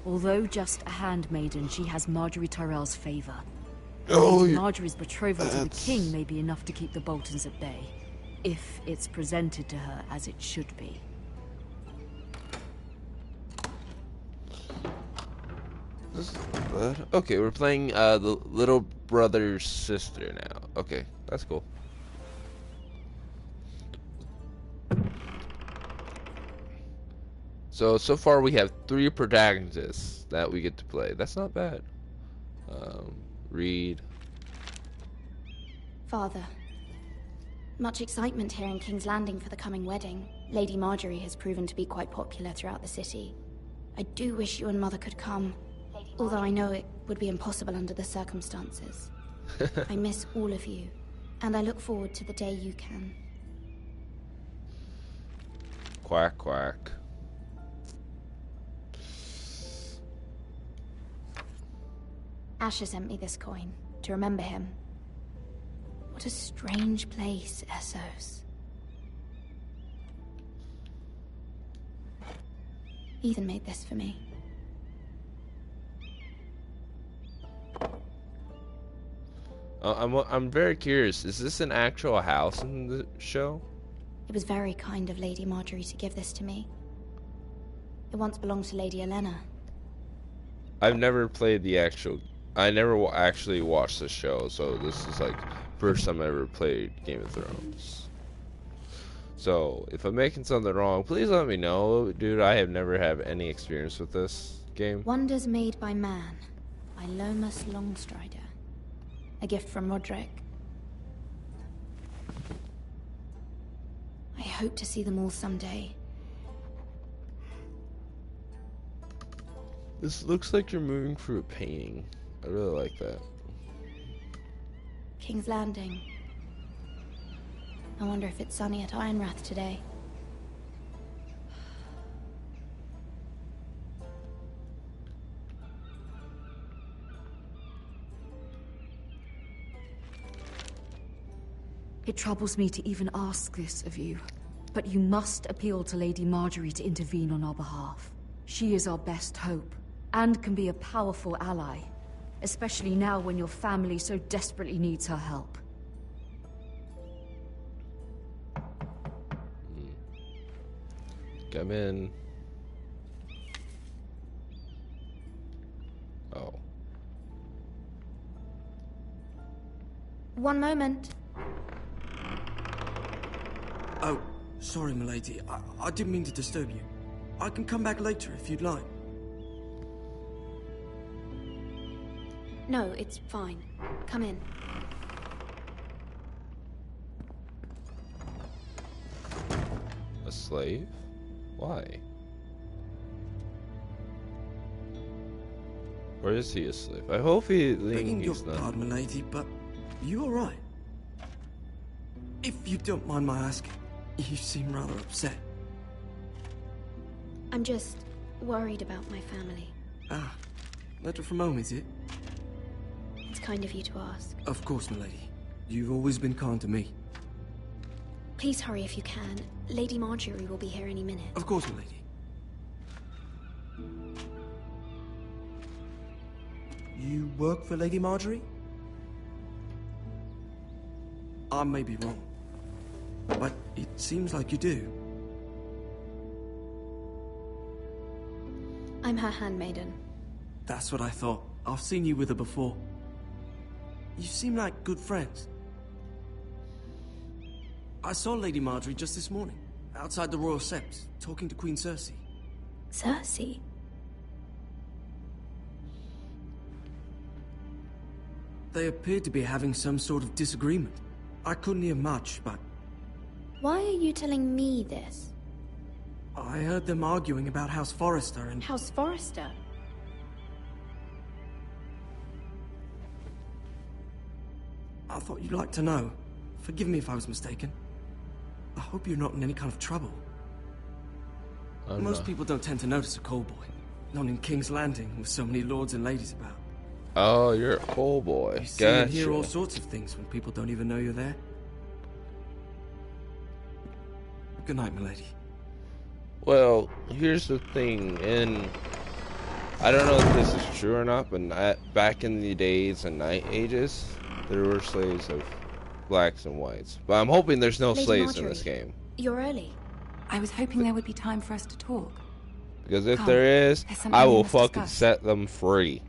Although just a handmaiden, she has Marjorie Tyrell's favor. Marjorie's betrothal to the king may be enough to keep the Boltons at bay, if it's presented to her as it should be. This is bad. Okay, we're playing the little brother's sister now. Okay, that's cool. So far we have 3 protagonists that we get to play. That's not bad. Read. Father, much excitement here in King's Landing for the coming wedding. Lady Marjorie has proven to be quite popular throughout the city. I do wish you and Mother could come, although I know it would be impossible under the circumstances. I miss all of you, and I look forward to the day you can. Quack, quack. Asher sent me this coin, to remember him. What a strange place, Essos. Ethan made this for me. I'm very curious. Is this an actual house in the show? It was very kind of Lady Marjorie to give this to me. It once belonged to Lady Elena. I've never played the actual... I never actually watched the show, so this is like first time I ever played Game of Thrones. So if I'm making something wrong, please let me know, dude. I have never had any experience with this game. Wonders Made by Man, by Lomas Longstrider. A gift from Roderick. I hope to see them all someday. This looks like you're moving through a painting. I really like that. King's Landing. I wonder if it's sunny at Ironrath today. It troubles me to even ask this of you, but you must appeal to Lady Marjorie to intervene on our behalf. She is our best hope, and can be a powerful ally, especially now when your family so desperately needs her help. Come in. Oh. One moment. Oh, sorry, milady. I didn't mean to disturb you. I can come back later if you'd like. No, it's fine. Come in. A slave? Why? Or is he a slave? I hope Begging your he's not. pardon, milady, but you all right? If you don't mind my asking, you seem rather upset. I'm just worried about my family. Ah, letter from home, is it? It's kind of you to ask. Of course, milady. You've always been kind to me. Please hurry if you can. Lady Marjorie will be here any minute. Of course, milady. You work for Lady Marjorie? I may be wrong, but it seems like you do. I'm her handmaiden. That's what I thought. I've seen you with her before. You seem like good friends. I saw Lady Marjorie just this morning, outside the Royal Sept, talking to Queen Cersei. Cersei? They appeared to be having some sort of disagreement. I couldn't hear much, but Why are you telling me this? I heard them arguing about House Forrester and... House Forrester? I thought you'd like to know. Forgive me if I was mistaken. I hope you're not in any kind of trouble. Most people don't tend to notice a call boy. Not in King's Landing, with so many lords and ladies about. Oh, you're a call boy. You see and hear all sorts of things when people don't even know you're there. Good night, milady. Well, here's the thing, and I don't know if this is true or not, but back in the days and night ages, there were slaves of blacks and whites. But I'm hoping there's no Lady slaves Marjorie, in this game. You're early. I was hoping there would be time for us to talk. Because if Come, there is, there's something I we will must fucking discuss. set them free.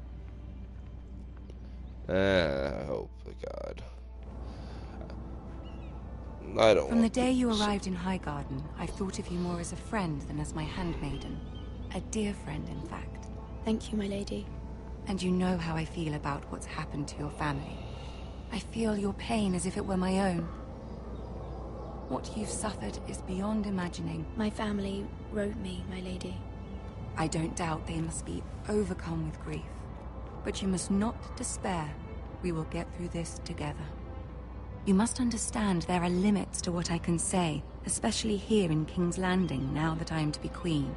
I hope to God. I don't From the want day you this. arrived in Highgarden, I've thought of you more as a friend than as my handmaiden. A dear friend, in fact. Thank you, my lady. And you know how I feel about what's happened to your family. I feel your pain as if it were my own. What you've suffered is beyond imagining. My family wrote me, my lady. I don't doubt they must be overcome with grief. But you must not despair. We will get through this together. You must understand there are limits to what I can say, especially here in King's Landing, now that I am to be queen.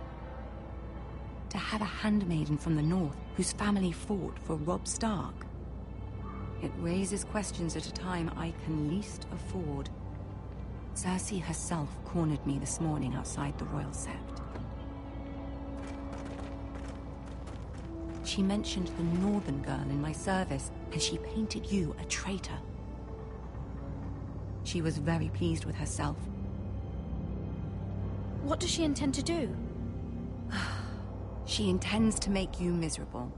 To have a handmaiden from the north whose family fought for Robb Stark. It raises questions at a time I can least afford. Cersei herself cornered me this morning outside the Royal Sept. She mentioned the northern girl in my service, and she painted you a traitor. She was very pleased with herself. What does she intend to do? She intends to make you miserable,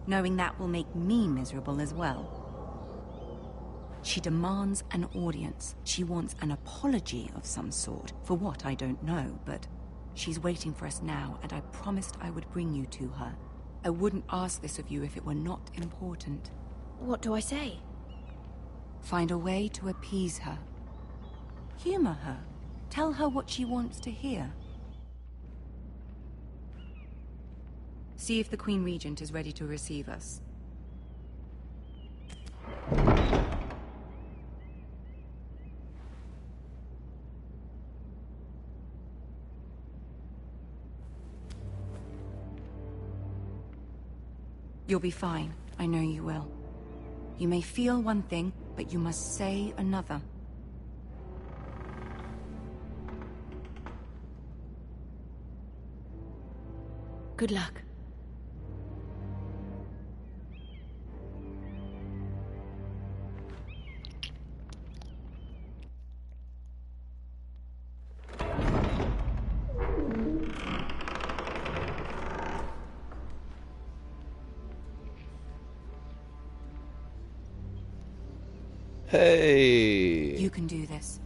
knowing that will make me miserable as well. She demands an audience. She wants an apology of some sort, for what I don't know, but she's waiting for us now, and I promised I would bring you to her. I wouldn't ask this of you if it were not important. What do I say? Find a way to appease her. Humor her. Tell her what she wants to hear. See if the Queen Regent is ready to receive us. You'll be fine. I know you will. You may feel one thing, but you must say another. Good luck. Hey! You can do this.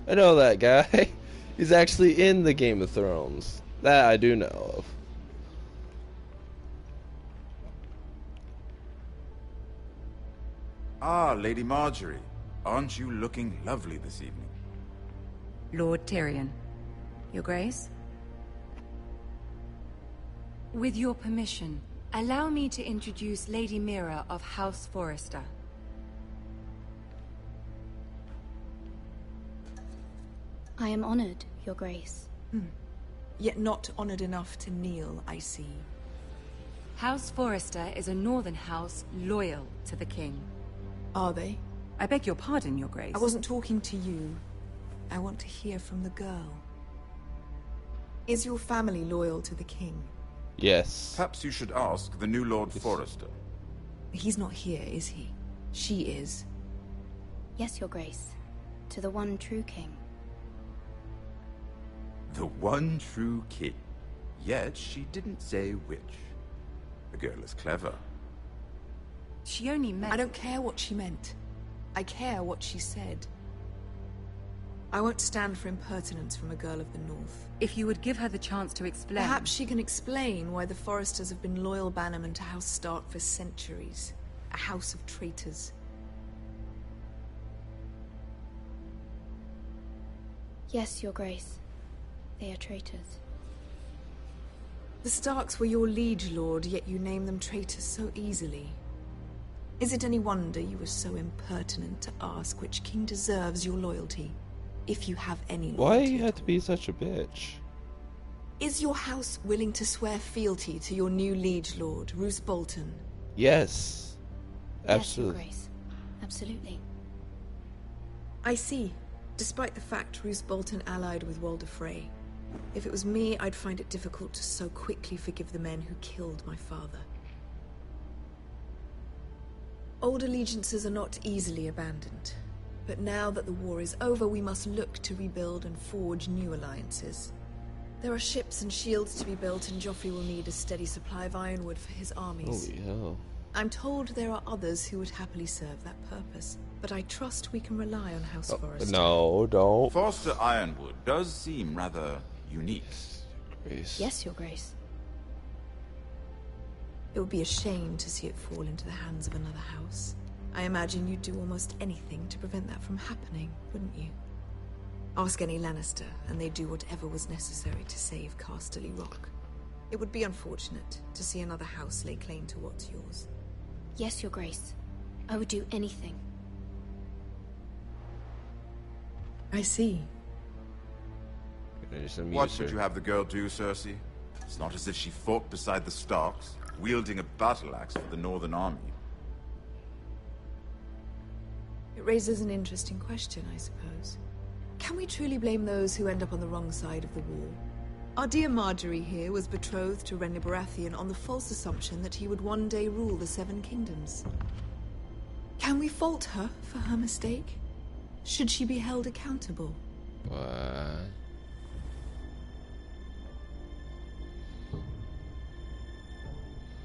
I know that guy. He's actually in the Game of Thrones. That I do know of. Ah, Lady Marjorie. Aren't you looking lovely this evening? Lord Tyrion. Your Grace? With your permission, allow me to introduce Lady Mira of House Forrester. I am honored, Your Grace. Yet not honored enough to kneel, I see. House Forrester is a northern house loyal to the king. Are they? I beg your pardon, Your Grace. I wasn't talking to you. I want to hear from the girl. Is your family loyal to the king? Yes. Perhaps you should ask the new Lord Forrester. He's not here, is he? She is. Yes, Your Grace. To the one true king. The one true king. Yet she didn't say which. The girl is clever. She only meant... I don't care what she meant. I care what she said. I won't stand for impertinence from a girl of the North. If you would give her the chance to explain... Perhaps she can explain why the Forresters have been loyal bannermen to House Stark for centuries. A house of traitors. Yes, Your Grace. They are traitors. The Starks were your liege lord, yet you name them traitors so easily. Is it any wonder you were so impertinent to ask which king deserves your loyalty? If you have any loyalty. Why you have to be such a bitch? Is your house willing to swear fealty to your new liege lord, Roose Bolton? Yes. Absolutely. Yes, Your Grace. Absolutely. I see. Despite the fact Roose Bolton allied with Walder Frey. If it was me, I'd find it difficult to so quickly forgive the men who killed my father. Old allegiances are not easily abandoned. But now that the war is over, we must look to rebuild and forge new alliances. There are ships and shields to be built, and Joffrey will need a steady supply of ironwood for his armies. Holy hell. I'm told there are others who would happily serve that purpose, but I trust we can rely on House Forrester. No, don't. Forster Ironwood does seem rather unique. Grace. Yes, Your Grace. It would be a shame to see it fall into the hands of another house. I imagine you'd do almost anything to prevent that from happening, wouldn't you? Ask any Lannister, and they'd do whatever was necessary to save Casterly Rock. It would be unfortunate to see another house lay claim to what's yours. Yes, Your Grace. I would do anything. I see. What would you have the girl do, Cersei? It's not as if she fought beside the Starks, wielding a battle axe for the Northern Army. It raises an interesting question, I suppose. Can we truly blame those who end up on the wrong side of the war? Our dear Marjorie here was betrothed to Renly Baratheon on the false assumption that he would one day rule the Seven Kingdoms. Can we fault her for her mistake? Should she be held accountable? What?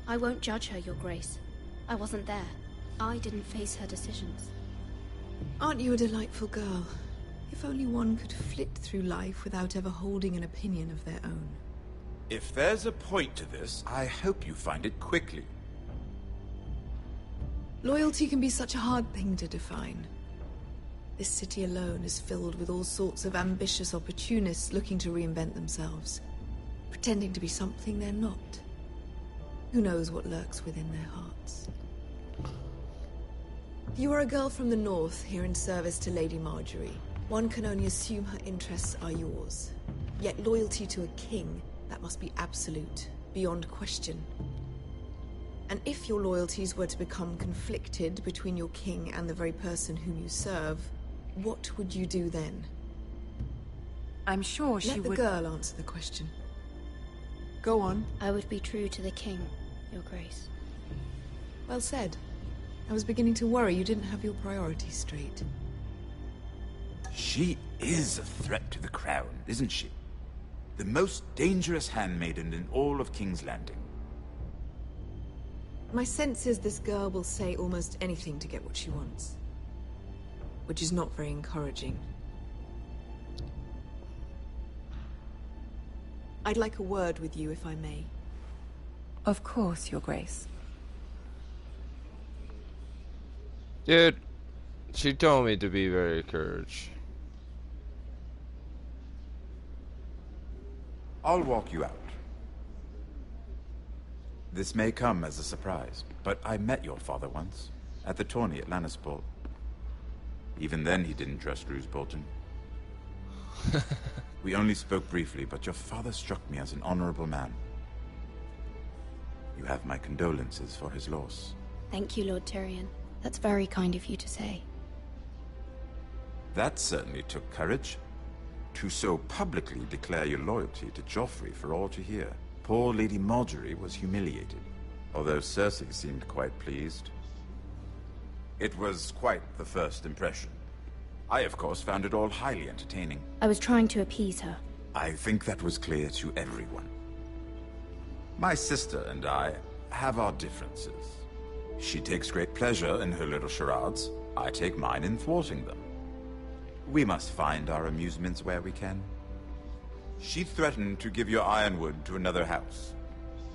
I won't judge her, Your Grace. I wasn't there. I didn't face her decisions. Aren't you a delightful girl? If only one could flit through life without ever holding an opinion of their own. If there's a point to this, I hope you find it quickly. Loyalty can be such a hard thing to define. This city alone is filled with all sorts of ambitious opportunists looking to reinvent themselves, pretending to be something they're not. Who knows what lurks within their hearts? You are a girl from the north, here in service to Lady Marjorie. One can only assume her interests are yours. Yet loyalty to a king That must be absolute, beyond question. And if your loyalties were to become conflicted between your king and the very person whom you serve, what would you do then? I'm sure she would... Let the girl answer the question. Go on. I would be true to the king, Your Grace. Well said. I was beginning to worry you didn't have your priorities straight. She is a threat to the crown, isn't she? The most dangerous handmaiden in all of King's Landing. My sense is this girl will say almost anything to get what she wants. Which is not very encouraging. I'd like a word with you, if I may. Of course, Your Grace. Dude, she told me to be very encouraged. I'll walk you out. This may come as a surprise, but I met your father once, at the tourney at Lannisport. Even then he didn't trust Roose Bolton. We only spoke briefly, but your father struck me as an honorable man. You have my condolences for his loss. Thank you, Lord Tyrion. That's very kind of you to say. That certainly took courage. To so publicly declare your loyalty to Joffrey for all to hear. Poor Lady Margaery was humiliated, although Cersei seemed quite pleased. It was quite the first impression. I, of course, found it all highly entertaining. I was trying to appease her. I think that was clear to everyone. My sister and I have our differences. She takes great pleasure in her little charades. I take mine in thwarting them. We must find our amusements where we can. She threatened to give your ironwood to another house.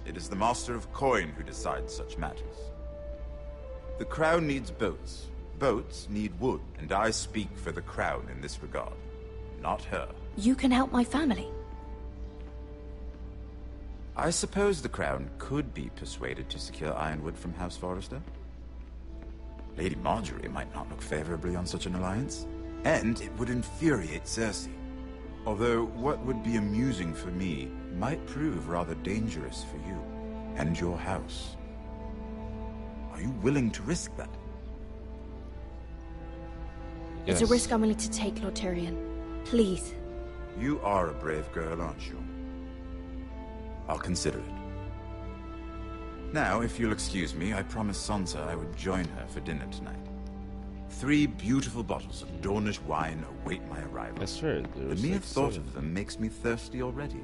It is the Master of Coin who decides such matters. The Crown needs boats. Boats need wood, and I speak for the Crown in this regard, not her. You can help my family. I suppose the Crown could be persuaded to secure ironwood from House Forrester. Lady Margaery might not look favorably on such an alliance, and it would infuriate Cersei. Although what would be amusing for me might prove rather dangerous for you and your house. Are you willing to risk that? Yes. It's a risk I'm willing to take, Lord Tyrion. Please. You are a brave girl, aren't you? I'll consider it. Now, if you'll excuse me, I promised Sansa I would join her for dinner tonight. 3 beautiful bottles of Dornish wine await my arrival. That's right. The mere thought of them makes me thirsty already.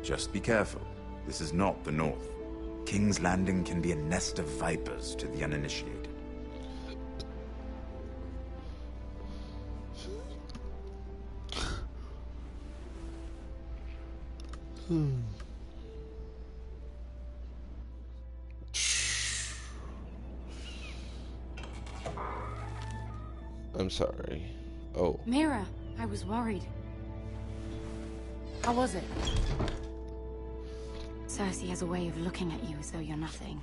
Just be careful. This is not the North. King's Landing can be a nest of vipers to the uninitiated. I'm sorry. Oh. Mira, I was worried. How was it? Cersei has a way of looking at you as though you're nothing.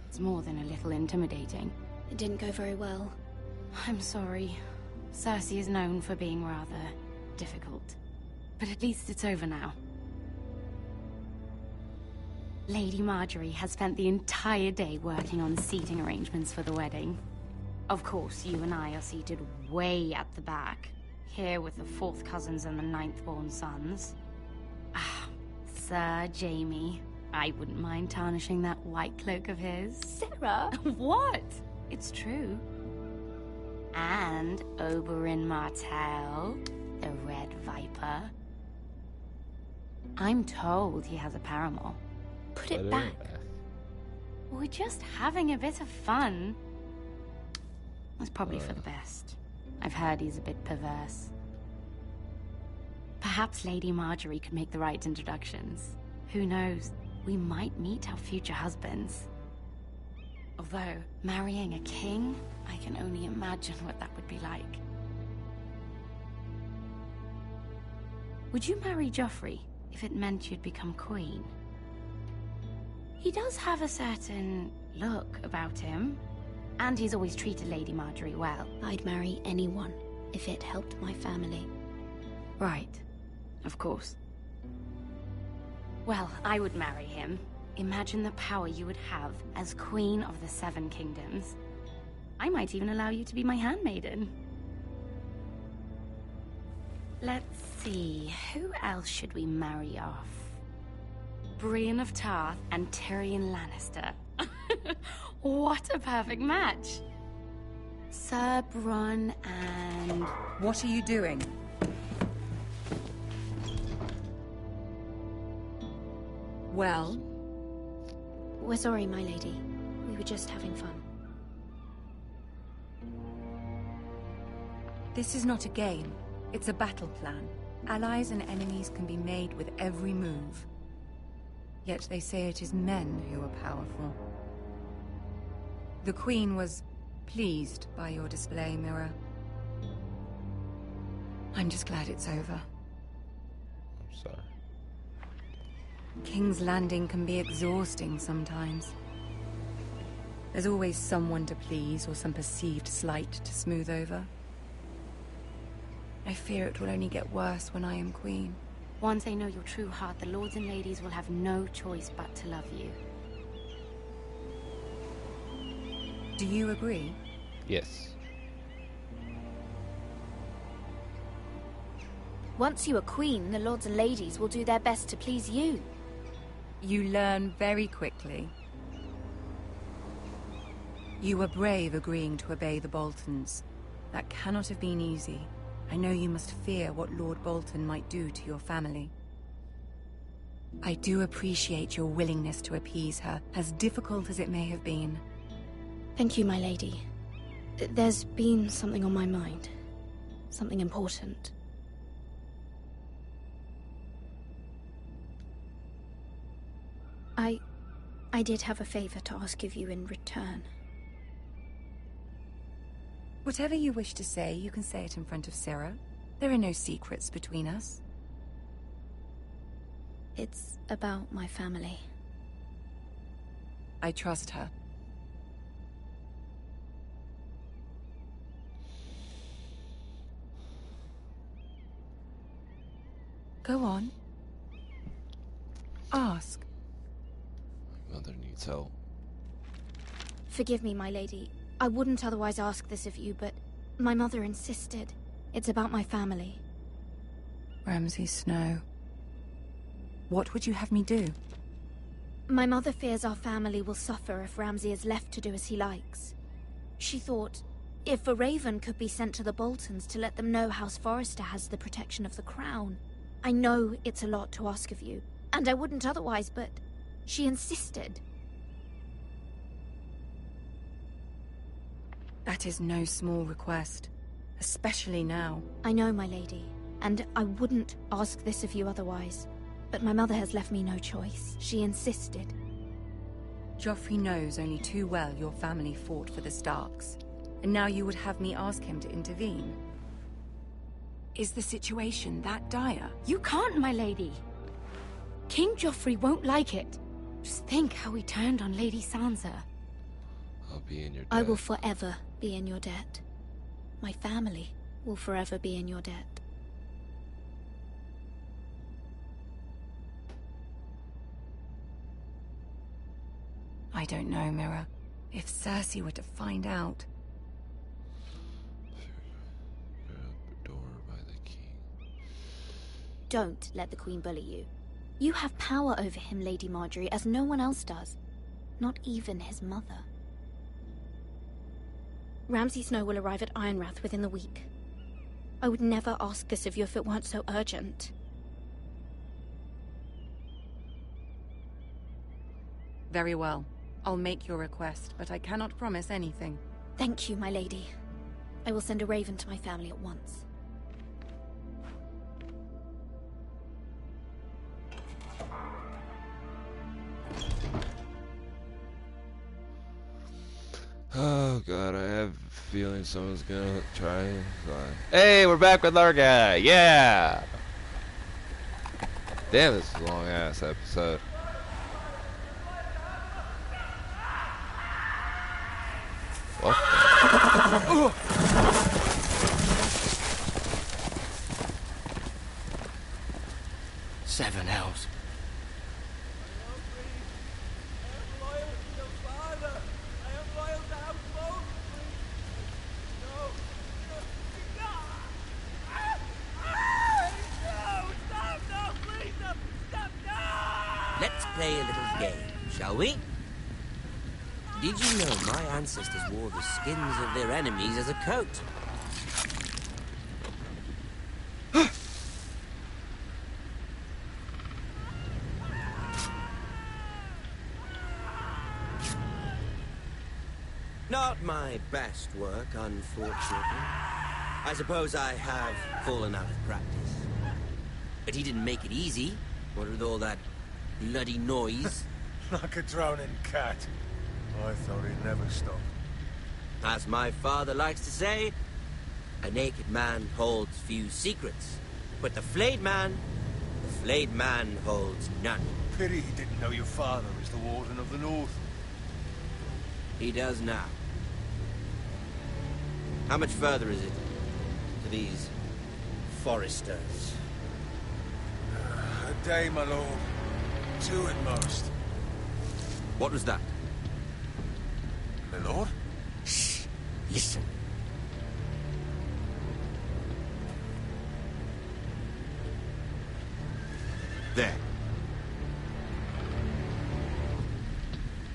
It's more than a little intimidating. It didn't go very well. I'm sorry. Cersei is known for being rather difficult. But at least it's over now. Lady Margaery has spent the entire day working on seating arrangements for the wedding. Of course, you and I are seated way at the back, here with the 4th cousins and the 9th-born sons. Ah, Sir Jaime. I wouldn't mind tarnishing that white cloak of his. Sarah! What? It's true. And Oberyn Martell, the Red Viper. I'm told he has a paramour. Put it back. We're just having a bit of fun. It's probably for the best. I've heard he's a bit perverse. Perhaps Lady Margaery could make the right introductions. Who knows? We might meet our future husbands. Although, marrying a king, I can only imagine what that would be like. Would you marry Joffrey if it meant you'd become queen? He does have a certain look about him. And he's always treated Lady Margaery well. I'd marry anyone if it helped my family. Right. Of course. Well, I would marry him. Imagine the power you would have as Queen of the Seven Kingdoms. I might even allow you to be my handmaiden. Let's see, who else should we marry off? Brienne of Tarth and Tyrion Lannister. What a perfect match! Sir Bronn and... What are you doing? Well? We're sorry, my lady. We were just having fun. This is not a game. It's a battle plan. Allies and enemies can be made with every move. Yet they say it is men who are powerful. The Queen was pleased by your display, Mira. I'm just glad it's over. I'm sorry. King's Landing can be exhausting sometimes. There's always someone to please or some perceived slight to smooth over. I fear it will only get worse when I am queen. Once they know your true heart, the lords and ladies will have no choice but to love you. Do you agree? Yes. Once you are queen, the lords and ladies will do their best to please you. You learn very quickly. You were brave agreeing to obey the Boltons. That cannot have been easy. I know you must fear what Lord Bolton might do to your family. I do appreciate your willingness to appease her, as difficult as it may have been. Thank you, my lady. There's been something on my mind. Something important. I did have a favor to ask of you in return. Whatever you wish to say, you can say it in front of Sarah. There are no secrets between us. It's about my family. I trust her. Go on. Ask. My mother needs help. Forgive me, my lady. I wouldn't otherwise ask this of you, but my mother insisted. It's about my family. Ramsay Snow. What would you have me do? My mother fears our family will suffer if Ramsay is left to do as he likes. She thought, if a raven could be sent to the Boltons to let them know House Forrester has the protection of the crown. I know it's a lot to ask of you, and I wouldn't otherwise, but she insisted. That is no small request, especially now. I know, my lady, and I wouldn't ask this of you otherwise. But my mother has left me no choice. She insisted. Joffrey knows only too well your family fought for the Starks, and now you would have me ask him to intervene. Is the situation that dire? You can't, my lady. King Joffrey won't like it. Just think how he turned on Lady Sansa. I'll be in your debt. I will forever be in your debt. My family will forever be in your debt. I don't know, Mira. If Cersei were to find out... Don't let the Queen bully you. You have power over him, Lady Marjorie, as no one else does. Not even his mother. Ramsay Snow will arrive at Ironrath within the week. I would never ask this of you if it weren't so urgent. Very well. I'll make your request, but I cannot promise anything. Thank you, my lady. I will send a raven to my family at once. Oh god, I have a feeling someone's gonna try. Hey, we're back with our guy. Yeah. Damn, this is a long ass episode. What? 7 hells. Let's play a little game, shall we? Did you know my ancestors wore the skins of their enemies as a coat? Not my best work, unfortunately. I suppose I have fallen out of practice. But he didn't make it easy, what with all that bloody noise. Like a drowning cat. I thought he'd never stop. As my father likes to say, a naked man holds few secrets. But the flayed man holds none. Pity he didn't know your father is the Warden of the North. He does now. How much further is it to these foresters? A day, my lord. 2 at most. What was that? My lord? Shh. Listen. There.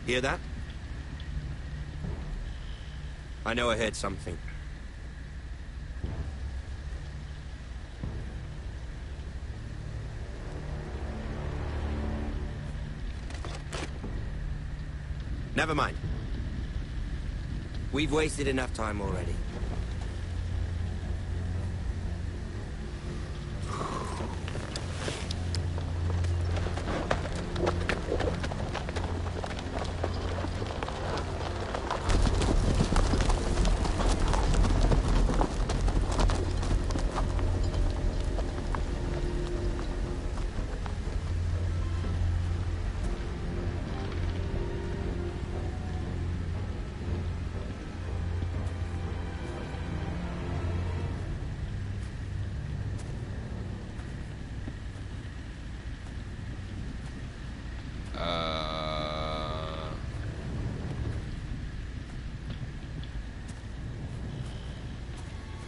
Hear that? I know I heard something. Never mind. We've wasted enough time already.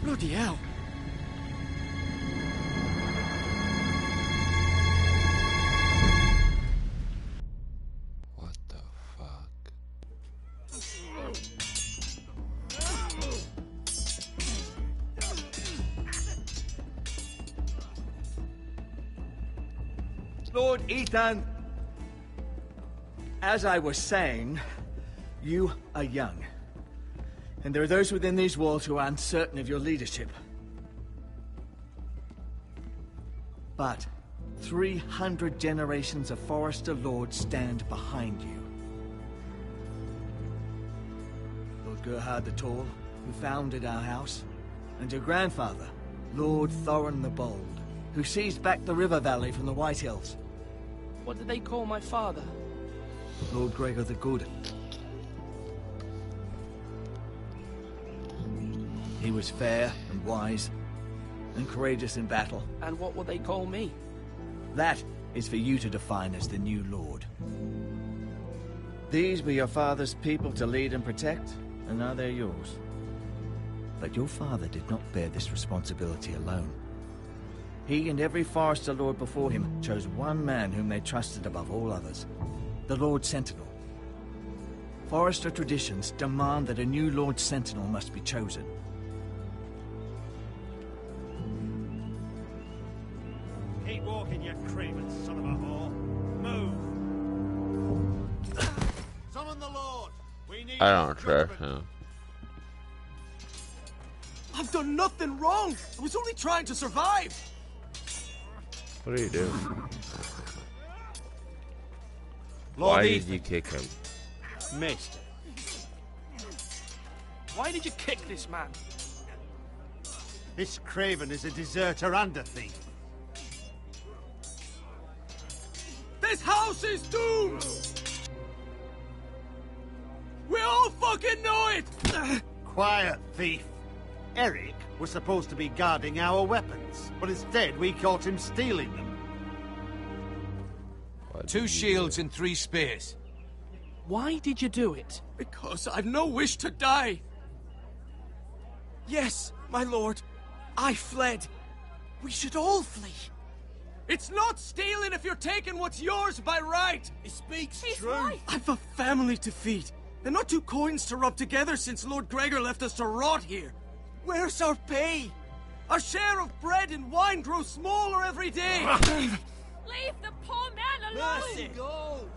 Bloody hell. What the fuck? Lord Ethan, as I was saying, you are young. And there are those within these walls who are uncertain of your leadership. But 300 generations of Forester Lords stand behind you. Lord Gerhard the Tall, who founded our house, and your grandfather, Lord Thorin the Bold, who seized back the river valley from the White Hills. What did they call my father? Lord Gregor the Good. He was fair and wise, and courageous in battle. And what will they call me? That is for you to define as the new Lord. These were your father's people to lead and protect, and now they're yours. But your father did not bear this responsibility alone. He and every Forester Lord before him chose one man whom they trusted above all others, the Lord Sentinel. Forester traditions demand that a new Lord Sentinel must be chosen. Keep walking, you craven son of a whore. Move! Summon the Lord! We need I don't trust him. I've done nothing wrong! I was only trying to survive! What are you doing? Lord Why Ethan. did you kick him? Mister. Why did you kick this man? This craven is a deserter and a thief. This house is doomed! We all fucking know it! Quiet, thief. Eric was supposed to be guarding our weapons, but instead we caught him stealing them. 2 shields and 3 spears. Why did you do it? Because I've no wish to die. Yes, my lord. I fled. We should all flee. It's not stealing if you're taking what's yours by right. He speaks He's true. right. I've a family to feed, and not 2 coins to rub together since Lord Gregor left us to rot here. Where's our pay? Our share of bread and wine grows smaller every day. Leave the poor man alone! Mercy. Go.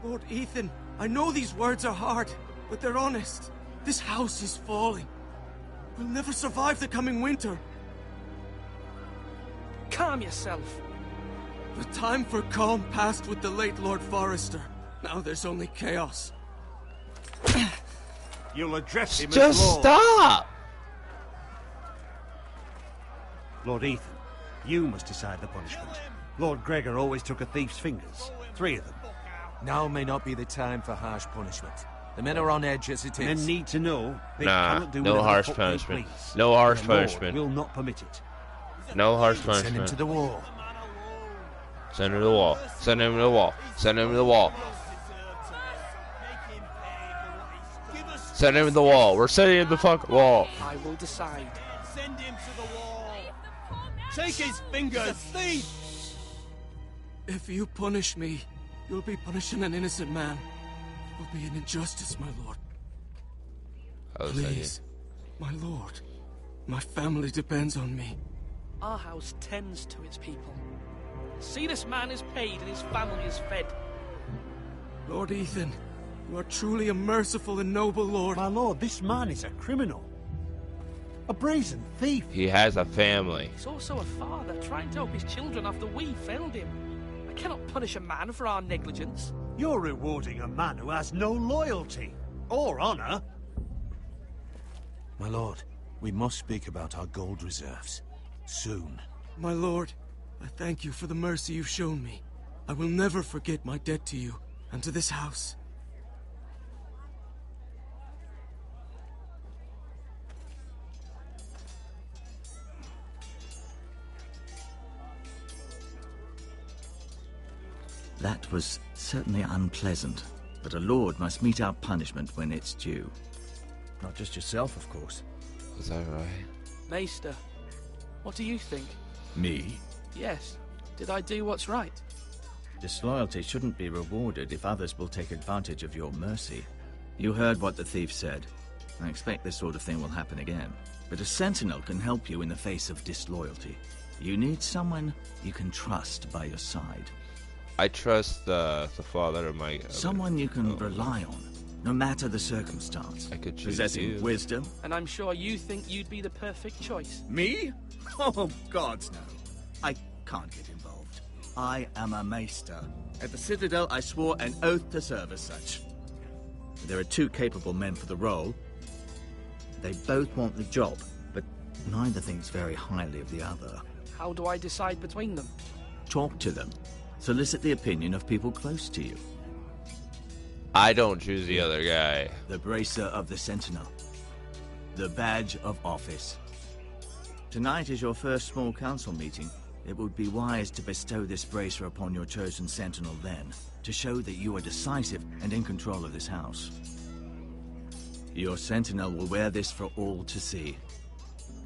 Lord Ethan, I know these words are hard, but they're honest. This house is falling. We'll never survive the coming winter. Calm yourself. The time for calm passed with the late Lord Forrester. Now there's only chaos. You'll address him Just as Lord. stop! Lord Ethan, you must decide the punishment. Lord Gregor always took a thief's fingers. 3 of them. Now may not be the time for harsh punishment. The men are on edge as it is. Men need to know they Nah, cannot do no whatever harsh the fuck they punishment. please. No harsh The Lord punishment. will not permit it. No harsh Send him punishment. to the wall. Send him to the wall. Send him to the wall. Send him to the wall. Send him to the wall. We're sending him to the fucking wall. I will decide. Send him to the wall. Take his fingers. He's a thief. If you punish me, you'll be punishing an innocent man. It will be an injustice, my lord. Please, my lord. My family depends on me. Our house tends to its people. See, this man is paid and his family is fed. Lord Ethan, you are truly a merciful and noble lord. My lord, this man is a criminal. A brazen thief. He has a family. He's also a father trying to help his children after we failed him. I cannot punish a man for our negligence. You're rewarding a man who has no loyalty or honor. My lord, we must speak about our gold reserves. Soon. My lord, I thank you for the mercy you've shown me. I will never forget my debt to you and to this house. That was certainly unpleasant, but a lord must mete out punishment when it's due. Not just yourself, of course. Is that right? Maester, what do you think? Me? Yes. Did I do what's right? Disloyalty shouldn't be rewarded if others will take advantage of your mercy. You heard what the thief said. I expect this sort of thing will happen again. But a sentinel can help you in the face of disloyalty. You need someone you can trust by your side. I trust the father of my... Someone you can rely on, no matter the circumstance. I could choose Possessing you. wisdom. And I'm sure you think you'd be the perfect choice. Me? Oh, gods no. I can't get involved. I am a maester. At the Citadel, I swore an oath to serve as such. There are 2 capable men for the role. They both want the job, but neither thinks very highly of the other. How do I decide between them? Talk to them. Solicit the opinion of people close to you. I don't choose the other guy. The bracer of the Sentinel. The badge of office. Tonight is your first small council meeting. It would be wise to bestow this bracer upon your chosen Sentinel then, to show that you are decisive and in control of this house. Your Sentinel will wear this for all to see.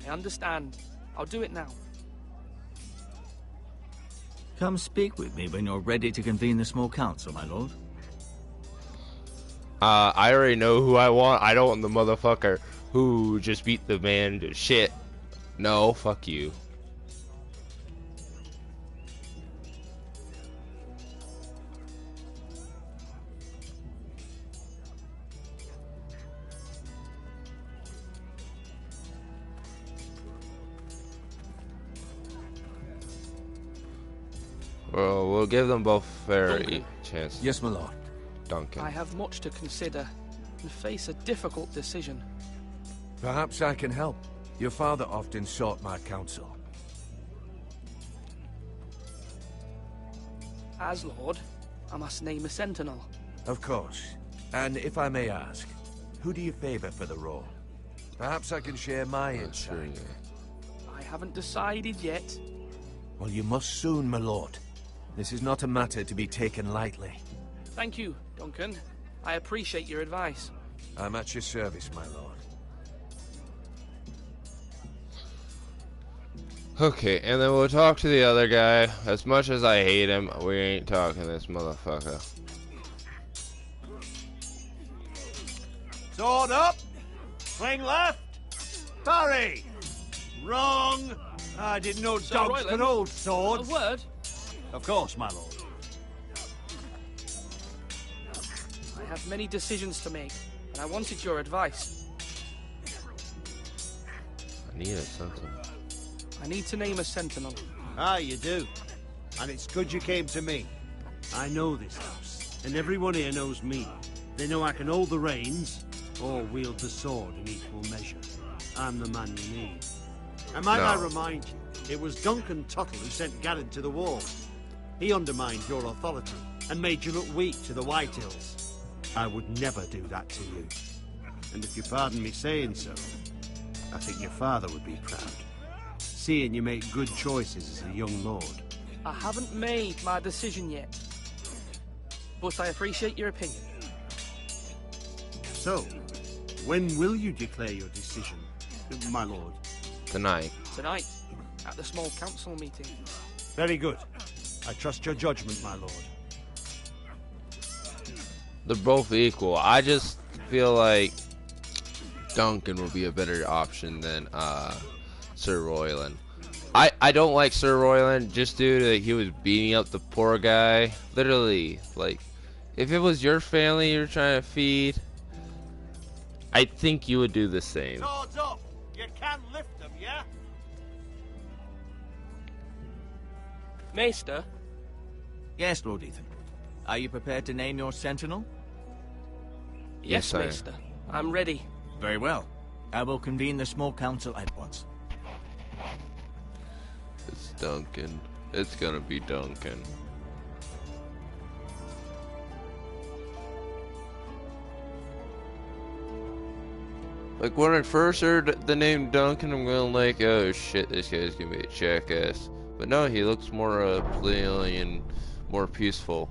I understand. I'll do it now. Come speak with me when you're ready to convene the small council, my lord. I already know who I want. I don't want the motherfucker who just beat the man to shit. No, fuck you. Well, we'll give them both fair chance. Yes, my lord. Duncan. I have much to consider and face a difficult decision. Perhaps I can help. Your father often sought my counsel. As Lord, I must name a sentinel. Of course. And if I may ask, who do you favor for the role? Perhaps I can share my insight. I haven't decided yet. Well, you must soon, my lord. This is not a matter to be taken lightly. Thank you, Duncan. I appreciate your advice. I'm at your service, my lord. Okay, and then we'll talk to the other guy. As much as I hate him, we ain't talking to this motherfucker. Sword up! Swing left! Parry! Wrong! I didn't know Sir dogs Royland, could hold swords. A word? Of course, my lord. I have many decisions to make, and I wanted your advice. I need a sentinel. I need to name a sentinel. Ah, you do. And it's good you came to me. I know this house, and everyone here knows me. They know I can hold the reins, or wield the sword in equal measure. I'm the man you need. And might I remind you, it was Duncan Tuttle who sent Garrett to the wall. He undermined your authority, and made you look weak to the Whitehills. I would never do that to you. And if you pardon me saying so, I think your father would be proud. Seeing you make good choices as a young lord. I haven't made my decision yet, but I appreciate your opinion. So, when will you declare your decision, my lord? Tonight. Tonight, at the small council meeting. Very good. I trust your judgment, my lord. They're both equal. I just feel like Duncan will be a better option than Sir Royland. I don't like Sir Royland just due to he was beating up the poor guy. Literally, like, if it was your family you're trying to feed, I think you would do the same. Swords up! You can lift them, yeah? Maester? Yes, Lord Ethan. Are you prepared to name your sentinel? Yes, Maester. I'm ready. Very well. I will convene the small council at once. It's Duncan. It's gonna be Duncan. Like, when I first heard the name Duncan, I'm going like, oh shit, this guy's gonna be a jackass. But no, he looks more appealing and more peaceful.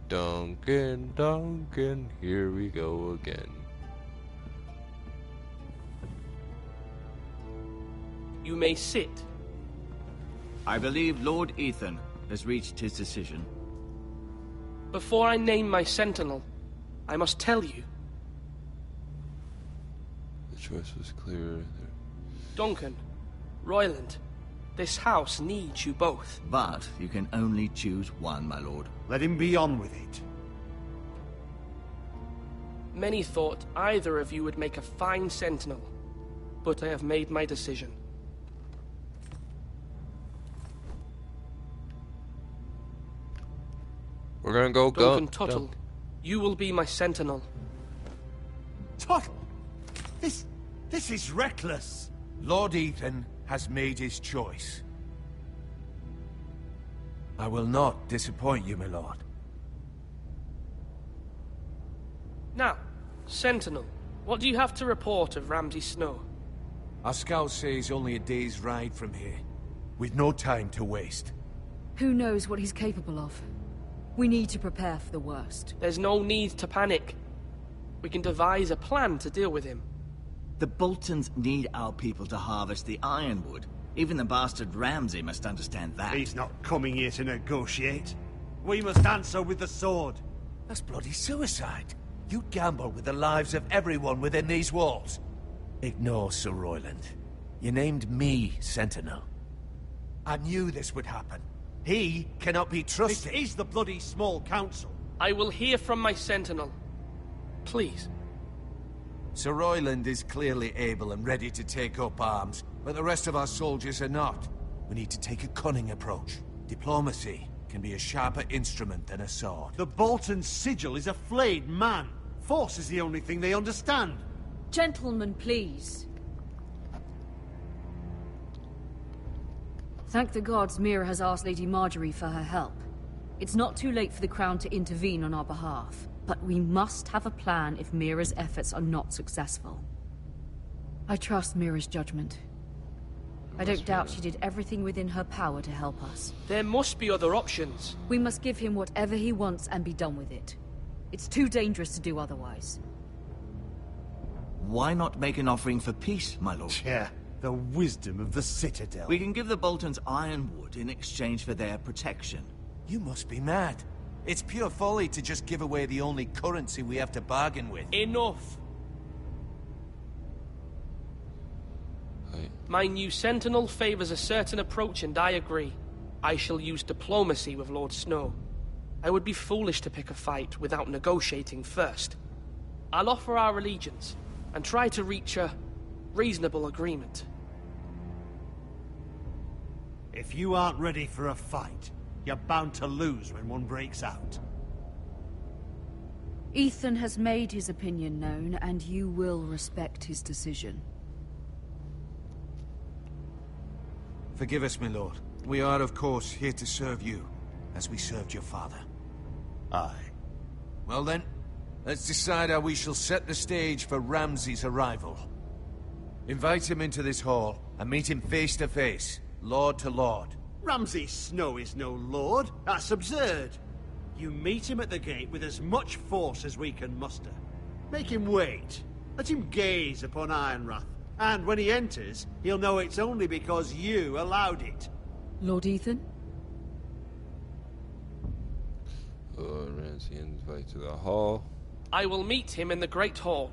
Duncan, Duncan, here we go again. You may sit. I believe Lord Ethan has reached his decision. Before I name my sentinel, I must tell you. The choice was clear. Duncan, Royland, this house needs you both. But you can only choose one, my lord. Let him be on with it. Many thought either of you would make a fine sentinel, but I have made my decision. We're gonna go Duncan Tuttle, you will be my sentinel. Tuttle! This is reckless. Lord Ethan has made his choice. I will not disappoint you, my lord. Now, Sentinel, what do you have to report of Ramsay Snow? Our scouts say he's only a day's ride from here. We've no time to waste. Who knows what he's capable of? We need to prepare for the worst. There's no need to panic. We can devise a plan to deal with him. The Boltons need our people to harvest the ironwood. Even the bastard Ramsay must understand that. He's not coming here to negotiate. We must answer with the sword. That's bloody suicide. You gamble with the lives of everyone within these walls. Ignore Sir Royland. You named me Sentinel. I knew this would happen. He cannot be trusted. This is the bloody small council. I will hear from my Sentinel. Please. Sir Royland is clearly able and ready to take up arms, but the rest of our soldiers are not. We need to take a cunning approach. Diplomacy can be a sharper instrument than a sword. The Bolton sigil is a flayed man. Force is the only thing they understand. Gentlemen, please. Thank the gods Mira has asked Lady Marjorie for her help. It's not too late for the Crown to intervene on our behalf, but we must have a plan if Mira's efforts are not successful. I trust Mira's judgment. I don't doubt she did everything within her power to help us. There must be other options. We must give him whatever he wants and be done with it. It's too dangerous to do otherwise. Why not make an offering for peace, my lord? Yeah, the wisdom of the Citadel. We can give the Boltons ironwood in exchange for their protection. You must be mad. It's pure folly to just give away the only currency we have to bargain with. Enough! My new Sentinel favors a certain approach, and I agree. I shall use diplomacy with Lord Snow. I would be foolish to pick a fight without negotiating first. I'll offer our allegiance, and try to reach a reasonable agreement. If you aren't ready for a fight, you're bound to lose when one breaks out. Ethan has made his opinion known, and you will respect his decision. Forgive us, my lord. We are, of course, here to serve you, as we served your father. Aye. Well then, let's decide how we shall set the stage for Ramsay's arrival. Invite him into this hall, and meet him face to face, lord to lord. Ramsay Snow is no lord. That's absurd. You meet him at the gate with as much force as we can muster. Make him wait. Let him gaze upon Ironrath. And when he enters, he'll know it's only because you allowed it. Lord Ethan? Lord Ramsay invited to the hall. I will meet him in the Great Hall.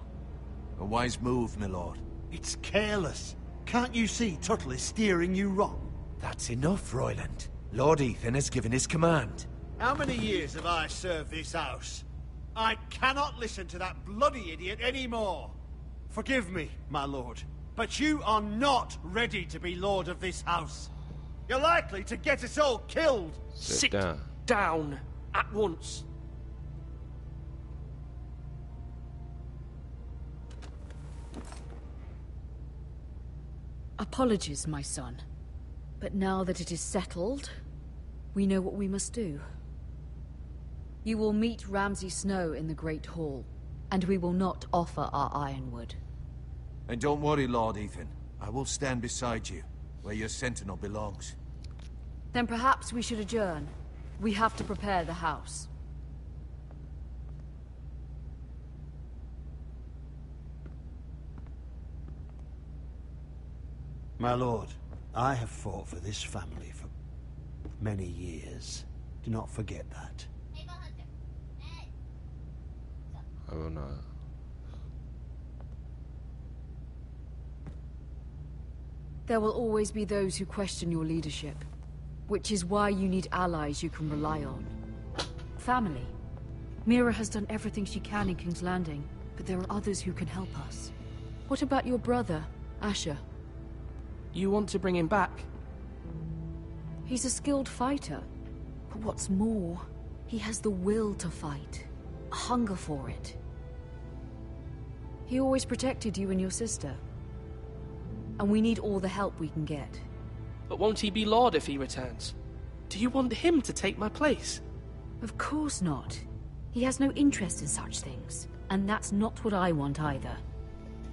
A wise move, my lord. It's careless. Can't you see Tuttle is steering you wrong? That's enough, Royland. Lord Ethan has given his command. How many years have I served this house? I cannot listen to that bloody idiot anymore. Forgive me, my lord, but you are not ready to be lord of this house. You're likely to get us all killed. Sit down at once. Apologies, my son. But now that it is settled, we know what we must do. You will meet Ramsay Snow in the Great Hall, and we will not offer our ironwood. And don't worry, Lord Ethan. I will stand beside you, where your sentinel belongs. Then perhaps we should adjourn. We have to prepare the house. My lord, I have fought for this family for many years. Do not forget that. I will not. There will always be those who question your leadership, which is why you need allies you can rely on. Family. Mira has done everything she can in King's Landing, but there are others who can help us. What about your brother, Asher? You want to bring him back? He's a skilled fighter, but what's more, he has the will to fight, a hunger for it. He always protected you and your sister, and we need all the help we can get. But won't he be Lord if he returns? Do you want him to take my place? Of course not. He has no interest in such things, and that's not what I want either.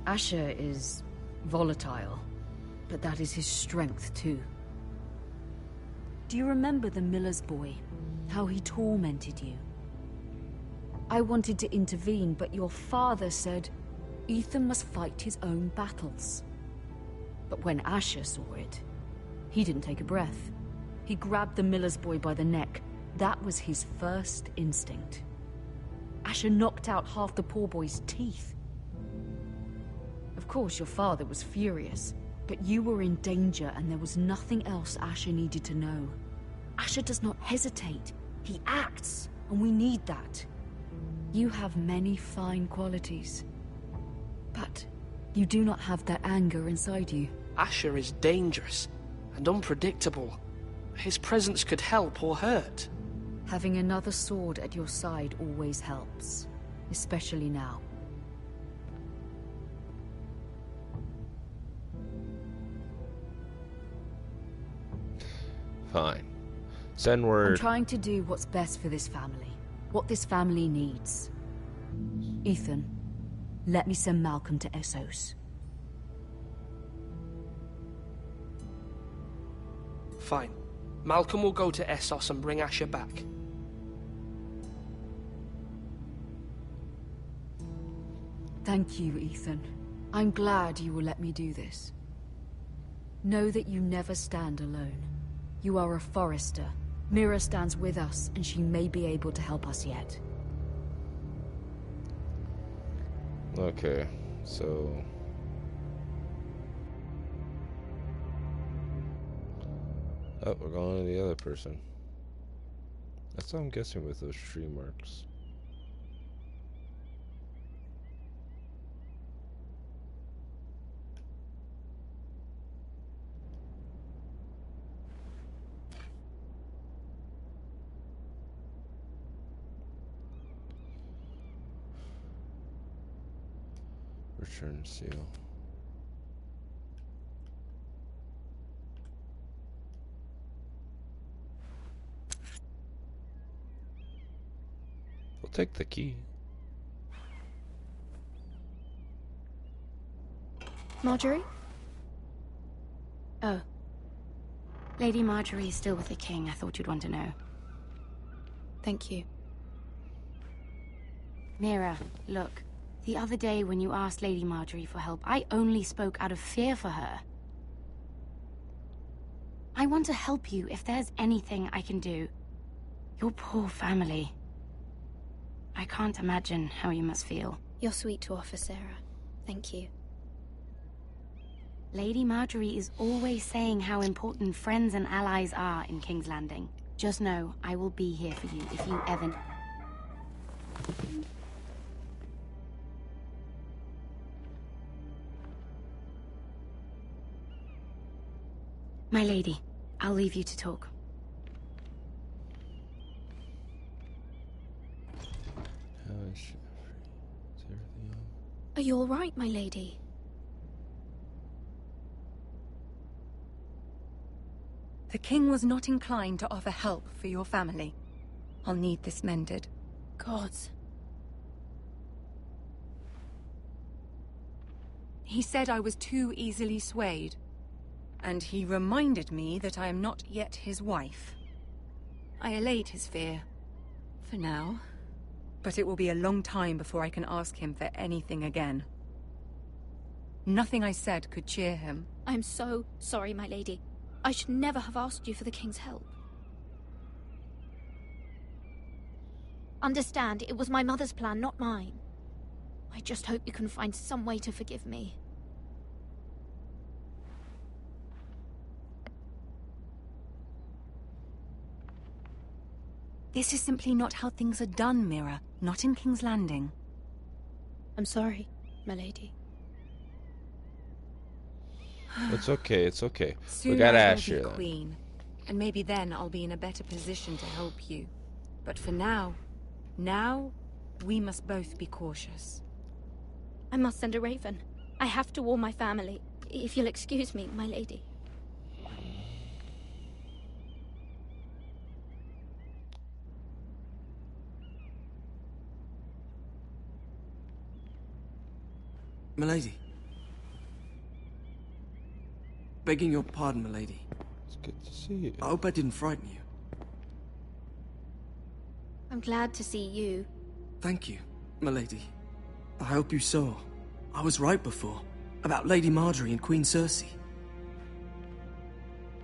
Asher is volatile, but that is his strength too. Do you remember the miller's boy? How he tormented you? I wanted to intervene, but your father said Ethan must fight his own battles. But when Asher saw it, he didn't take a breath. He grabbed the miller's boy by the neck. That was his first instinct. Asher knocked out half the poor boy's teeth. Of course, your father was furious, but you were in danger and there was nothing else Asher needed to know. Asher does not hesitate. He acts, and we need that. You have many fine qualities, but you do not have that anger inside you. Asher is dangerous and unpredictable. His presence could help or hurt. Having another sword at your side always helps, especially now. Fine. Send word. I'm trying to do what's best for this family, what this family needs. Ethan, let me send Malcolm to Essos. Fine. Malcolm will go to Essos and bring Asher back. Thank you, Ethan. I'm glad you will let me do this. Know that you never stand alone. You are a Forrester. Mira stands with us, and she may be able to help us yet. Okay, so... Oh, we're going to the other person. That's what I'm guessing with those tree marks. Return seal. We'll take the key. Marjorie? Oh. Lady Marjorie is still with the king. I thought you'd want to know. Thank you. Mira, look. The other day when you asked Lady Marjorie for help, I only spoke out of fear for her. I want to help you if there's anything I can do. Your poor family. I can't imagine how you must feel. You're sweet to offer, Sarah. Thank you. Lady Marjorie is always saying how important friends and allies are in King's Landing. Just know, I will be here for you if you ever... My lady, I'll leave you to talk. Are you all right, my lady? The king was not inclined to offer help for your family. I'll need this mended. Gods. He said I was too easily swayed. And he reminded me that I am not yet his wife. I allayed his fear. For now. But it will be a long time before I can ask him for anything again. Nothing I said could cheer him. I'm so sorry, my lady. I should never have asked you for the king's help. Understand, it was my mother's plan, not mine. I just hope you can find some way to forgive me. This is simply not how things are done, Mira. Not in King's Landing. I'm sorry, my lady. It's okay, it's okay. Soon We got I will Asher be then. queen, and maybe then I'll be in a better position to help you. But for now, we must both be cautious. I must send a raven. I have to warn my family. If you'll excuse me, my lady. Milady. Begging your pardon, milady. It's good to see you. I hope I didn't frighten you. I'm glad to see you. Thank you, milady. I hope you saw. I was right before. About Lady Marjorie and Queen Cersei.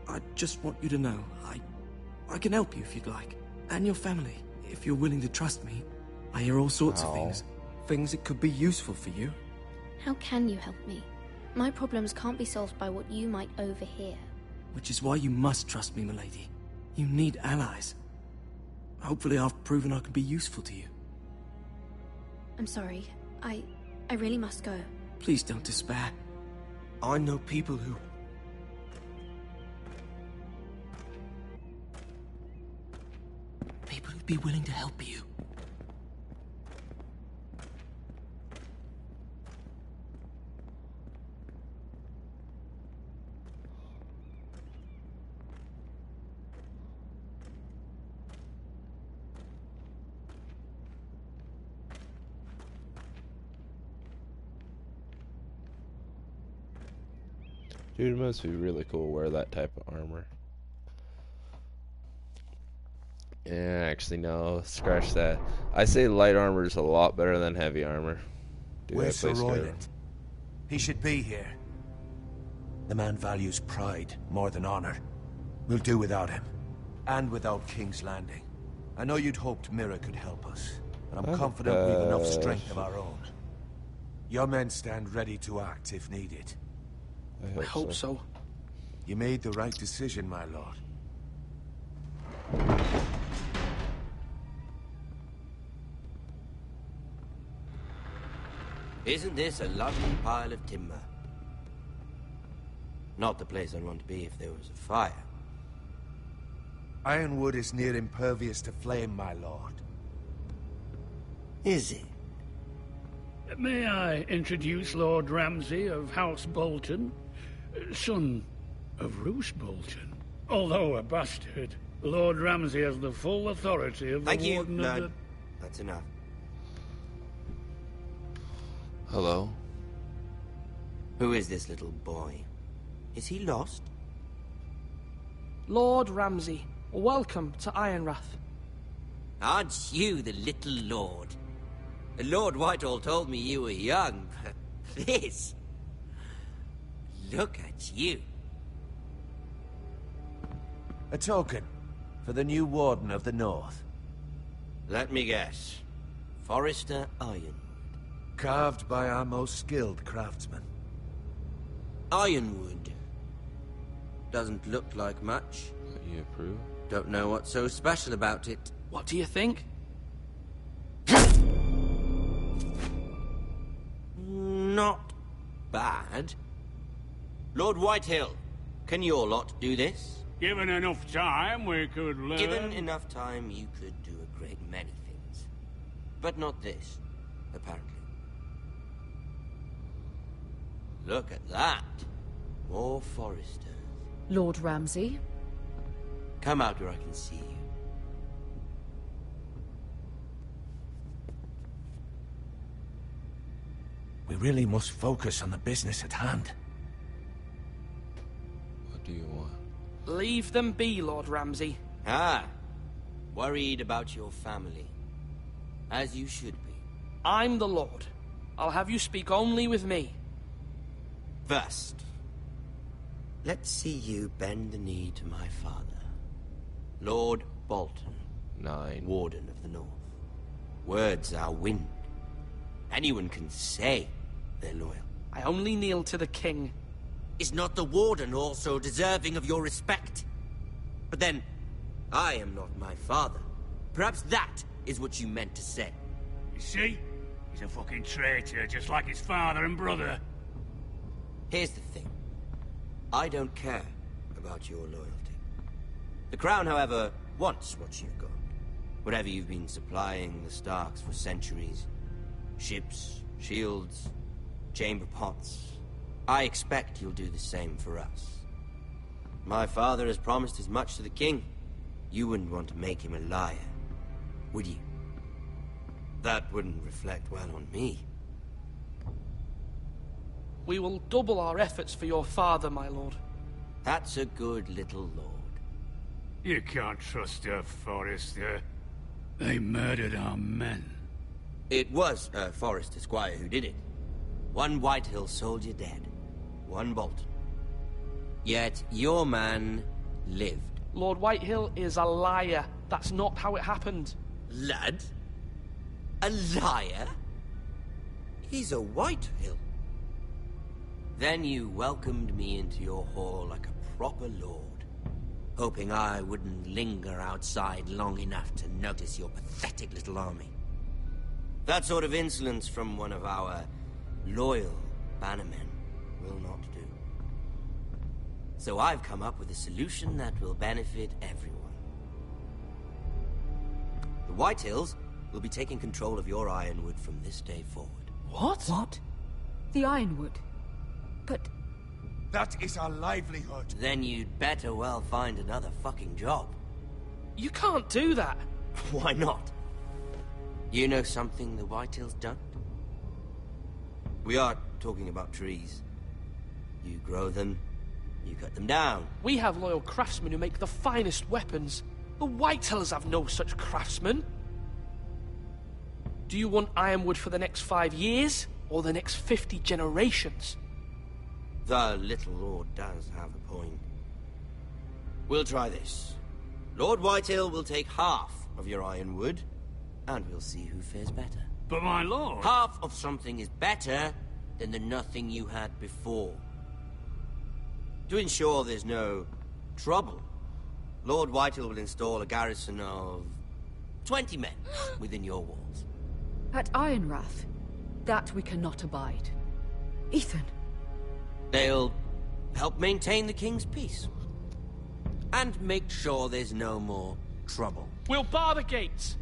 I just want you to know, I can help you if you'd like. And your family, if you're willing to trust me. I hear all sorts of things. Things that could be useful for you. How can you help me? My problems can't be solved by what you might overhear. Which is why you must trust me, milady. You need allies. Hopefully I've proven I can be useful to you. I'm sorry. I really must go. Please don't despair. I know people who... People who'd be willing to help you. Dude, it must be really cool to wear that type of armor. Yeah, actually, no. Scratch that. I say light armor is a lot better than heavy armor. Dude, Where's Sir Royland? He should be here. The man values pride more than honor. We'll do without him. And without King's Landing. I know you'd hoped Mira could help us, but I'm confident we've enough strength of our own. Your men stand ready to act if needed. I hope so. You made the right decision, my lord. Isn't this a lovely pile of timber? Not the place I'd want to be if there was a fire. Ironwood is near impervious to flame, my lord. Is it? May I introduce Lord Ramsay of House Bolton, son of Roose Bolton? Although a bastard, Lord Ramsay has the full authority of the Warden of the... That's enough. Hello? Who is this little boy? Is he lost? Lord Ramsay, welcome to Ironrath. Aren't you the little lord? Lord Whitehall told me you were young, but this... Look at you. A token for the new Warden of the North. Let me guess. Forrester Ironwood. Carved by our most skilled craftsmen. Ironwood. Doesn't look like much. You approve? Don't know what's so special about it. What do you think? Not bad. Lord Whitehill, can your lot do this? Given enough time, we could learn... Given enough time, you could do a great many things. But not this, apparently. Look at that. More Foresters. Lord Ramsay? Come out where I can see you. We really must focus on the business at hand. What do you want? Leave them be, Lord Ramsay. Ah, worried about your family. As you should be. I'm the Lord. I'll have you speak only with me. First, let's see you bend the knee to my father. Lord Bolton. 9. Warden of the North. Words are wind. Anyone can say they're loyal. I only kneel to the king. Is not the Warden also deserving of your respect? But then, I am not my father. Perhaps that is what you meant to say. You see? He's a fucking traitor, just like his father and brother. Here's the thing. I don't care about your loyalty. The Crown, however, wants what you've got. Whatever you've been supplying the Starks for centuries. Ships, shields, chamber pots. I expect you'll do the same for us. My father has promised as much to the king. You wouldn't want to make him a liar, would you? That wouldn't reflect well on me. We will double our efforts for your father, my lord. That's a good little lord. You can't trust her, Forrester. They murdered our men. It was Forrester Squire who did it. One Whitehill soldier dead. One Bolton. Yet your man lived. Lord Whitehill is a liar. That's not how it happened. Lad? A liar? He's a Whitehill. Then you welcomed me into your hall like a proper lord, hoping I wouldn't linger outside long enough to notice your pathetic little army. That sort of insolence from one of our loyal bannermen will not do. So I've come up with a solution that will benefit everyone. The Whitehills will be taking control of your Ironwood from this day forward. What? What? The Ironwood? But... That is our livelihood. Then you'd better well find another fucking job. You can't do that. Why not? You know something the Whitehills don't? We are talking about trees. You grow them, you cut them down. We have loyal craftsmen who make the finest weapons. The Whitehills have no such craftsmen. Do you want ironwood for the next 5 years, or the next 50 generations? The little lord does have a point. We'll try this. Lord Whitehill will take half of your ironwood, and we'll see who fares better. But my lord... Half of something is better than the nothing you had before. To ensure there's no trouble, Lord Whitehill will install a garrison of 20 men within your walls. At Ironrath, that we cannot abide. Ethan. They'll help maintain the king's peace. And make sure there's no more trouble. We'll bar the gates.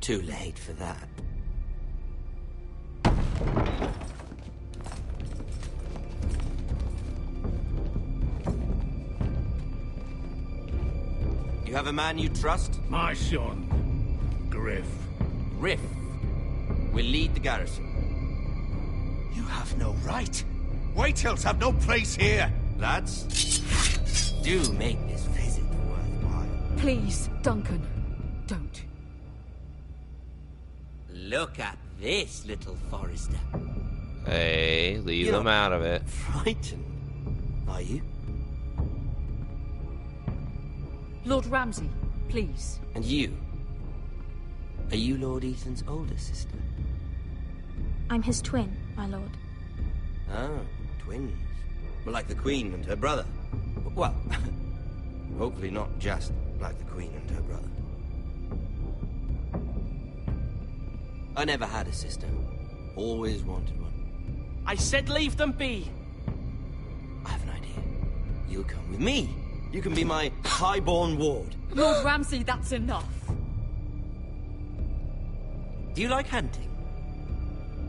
Too late for that. You have a man you trust? My son, Griff. Griff will lead the garrison. You have no right. Whitehills have no place here. Lads, do make this visit worthwhile. Please, Duncan, don't. Look at this, little Forester. Hey, leave them out of it. Frightened, are you? Lord Ramsay, please. And you? Are you Lord Ethan's older sister? I'm his twin, my lord. Oh, twins. Well, like the Queen and her brother. Well, hopefully not just like the Queen and her brother. I never had a sister. Always wanted one. I said leave them be. I have an idea. You'll come with me. You can be my highborn ward. Lord Ramsay, that's enough. Do you like hunting?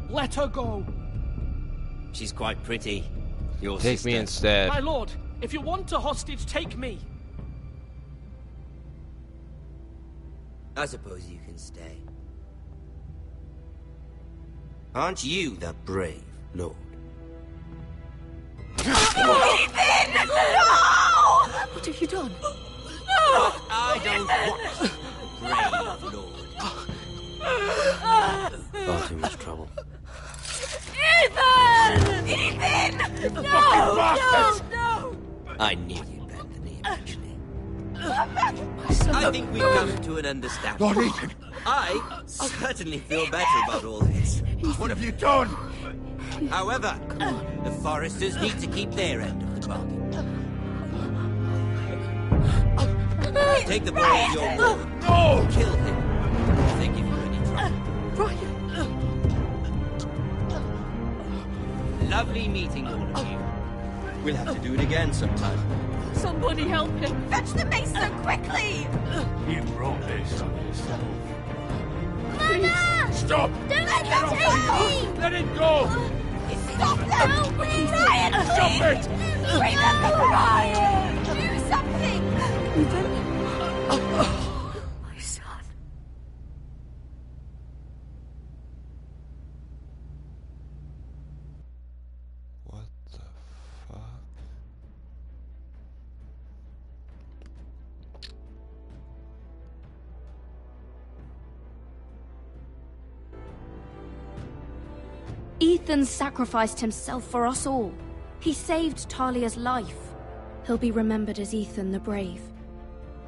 Let her go. She's quite pretty. Your Take sister. me instead. My lord, if you want a hostage, take me. I suppose you can stay. Aren't you the brave lord? Ethan! No! What have you done? But I don't want brave lord. Far too much trouble. Ethan! Ethan! No! I knew you'd bend the knee eventually. I think we've come to an understanding. Lord Ethan! I certainly feel better about all this. What have you done? However, the Foresters need to keep their end of the bargain. Take the boy as your ward. No! Kill him if they give you any trouble. Lovely meeting all of you. We'll have to do it again sometime. Somebody help him! Fetch the mace so quickly! You brought this on yourself. Mama! Stop! Don't let him take me! Let it go! Stop them! Please! Ryan, Stop it! Remember Ryan! Do something! My son. What the fuck? Ethan sacrificed himself for us all. He saved Talia's life. He'll be remembered as Ethan the Brave.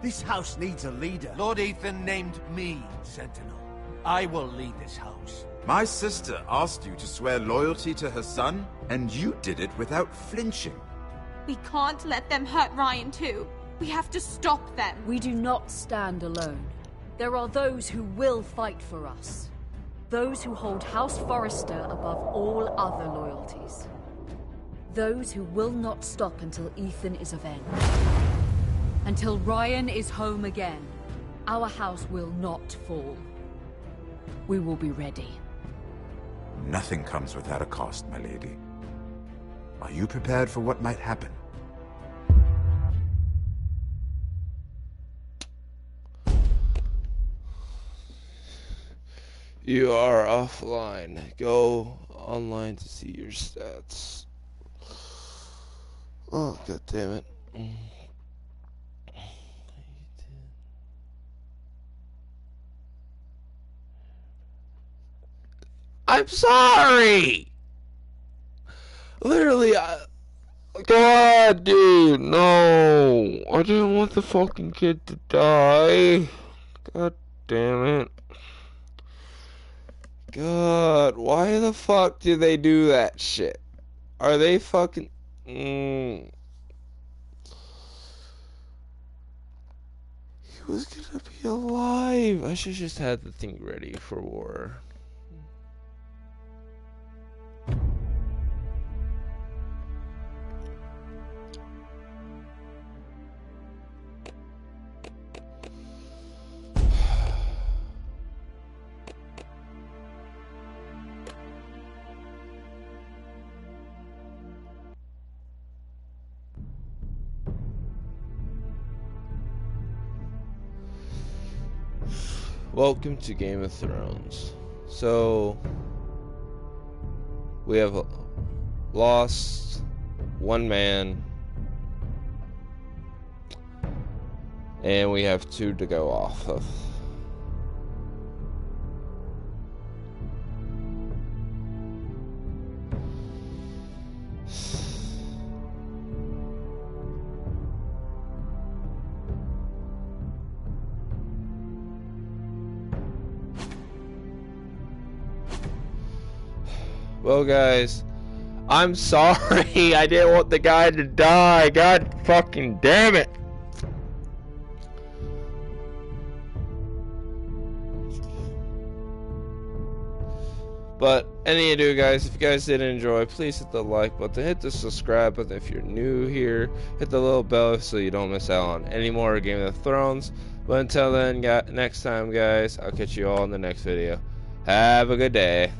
This house needs a leader. Lord Ethan named me Sentinel. I will lead this house. My sister asked you to swear loyalty to her son, and you did it without flinching. We can't let them hurt Ryan too. We have to stop them. We do not stand alone. There are those who will fight for us. Those who hold House Forrester above all other loyalties. Those who will not stop until Ethan is avenged. Until Ryan is home again, our house will not fall. We will be ready. Nothing comes without a cost, my lady. Are you prepared for what might happen? You are offline. Go online to see your stats. Oh, god damn it. I'm sorry. Literally, God, dude, no. I didn't want the fucking kid to die. God damn it. God, why the fuck do they do that shit? Are they fucking... He was gonna be alive. I should just had the thing ready for war. Welcome to Game of Thrones. So, we have lost one man, and we have 2 to go off of. Well, guys, I'm sorry. I didn't want the guy to die. God fucking damn it. But anyway, guys, if you guys did enjoy, please hit the like button, hit the subscribe button if you're new here, hit the little bell so you don't miss out on any more Game of Thrones. But until then, next time, guys, I'll catch you all in the next video. Have a good day.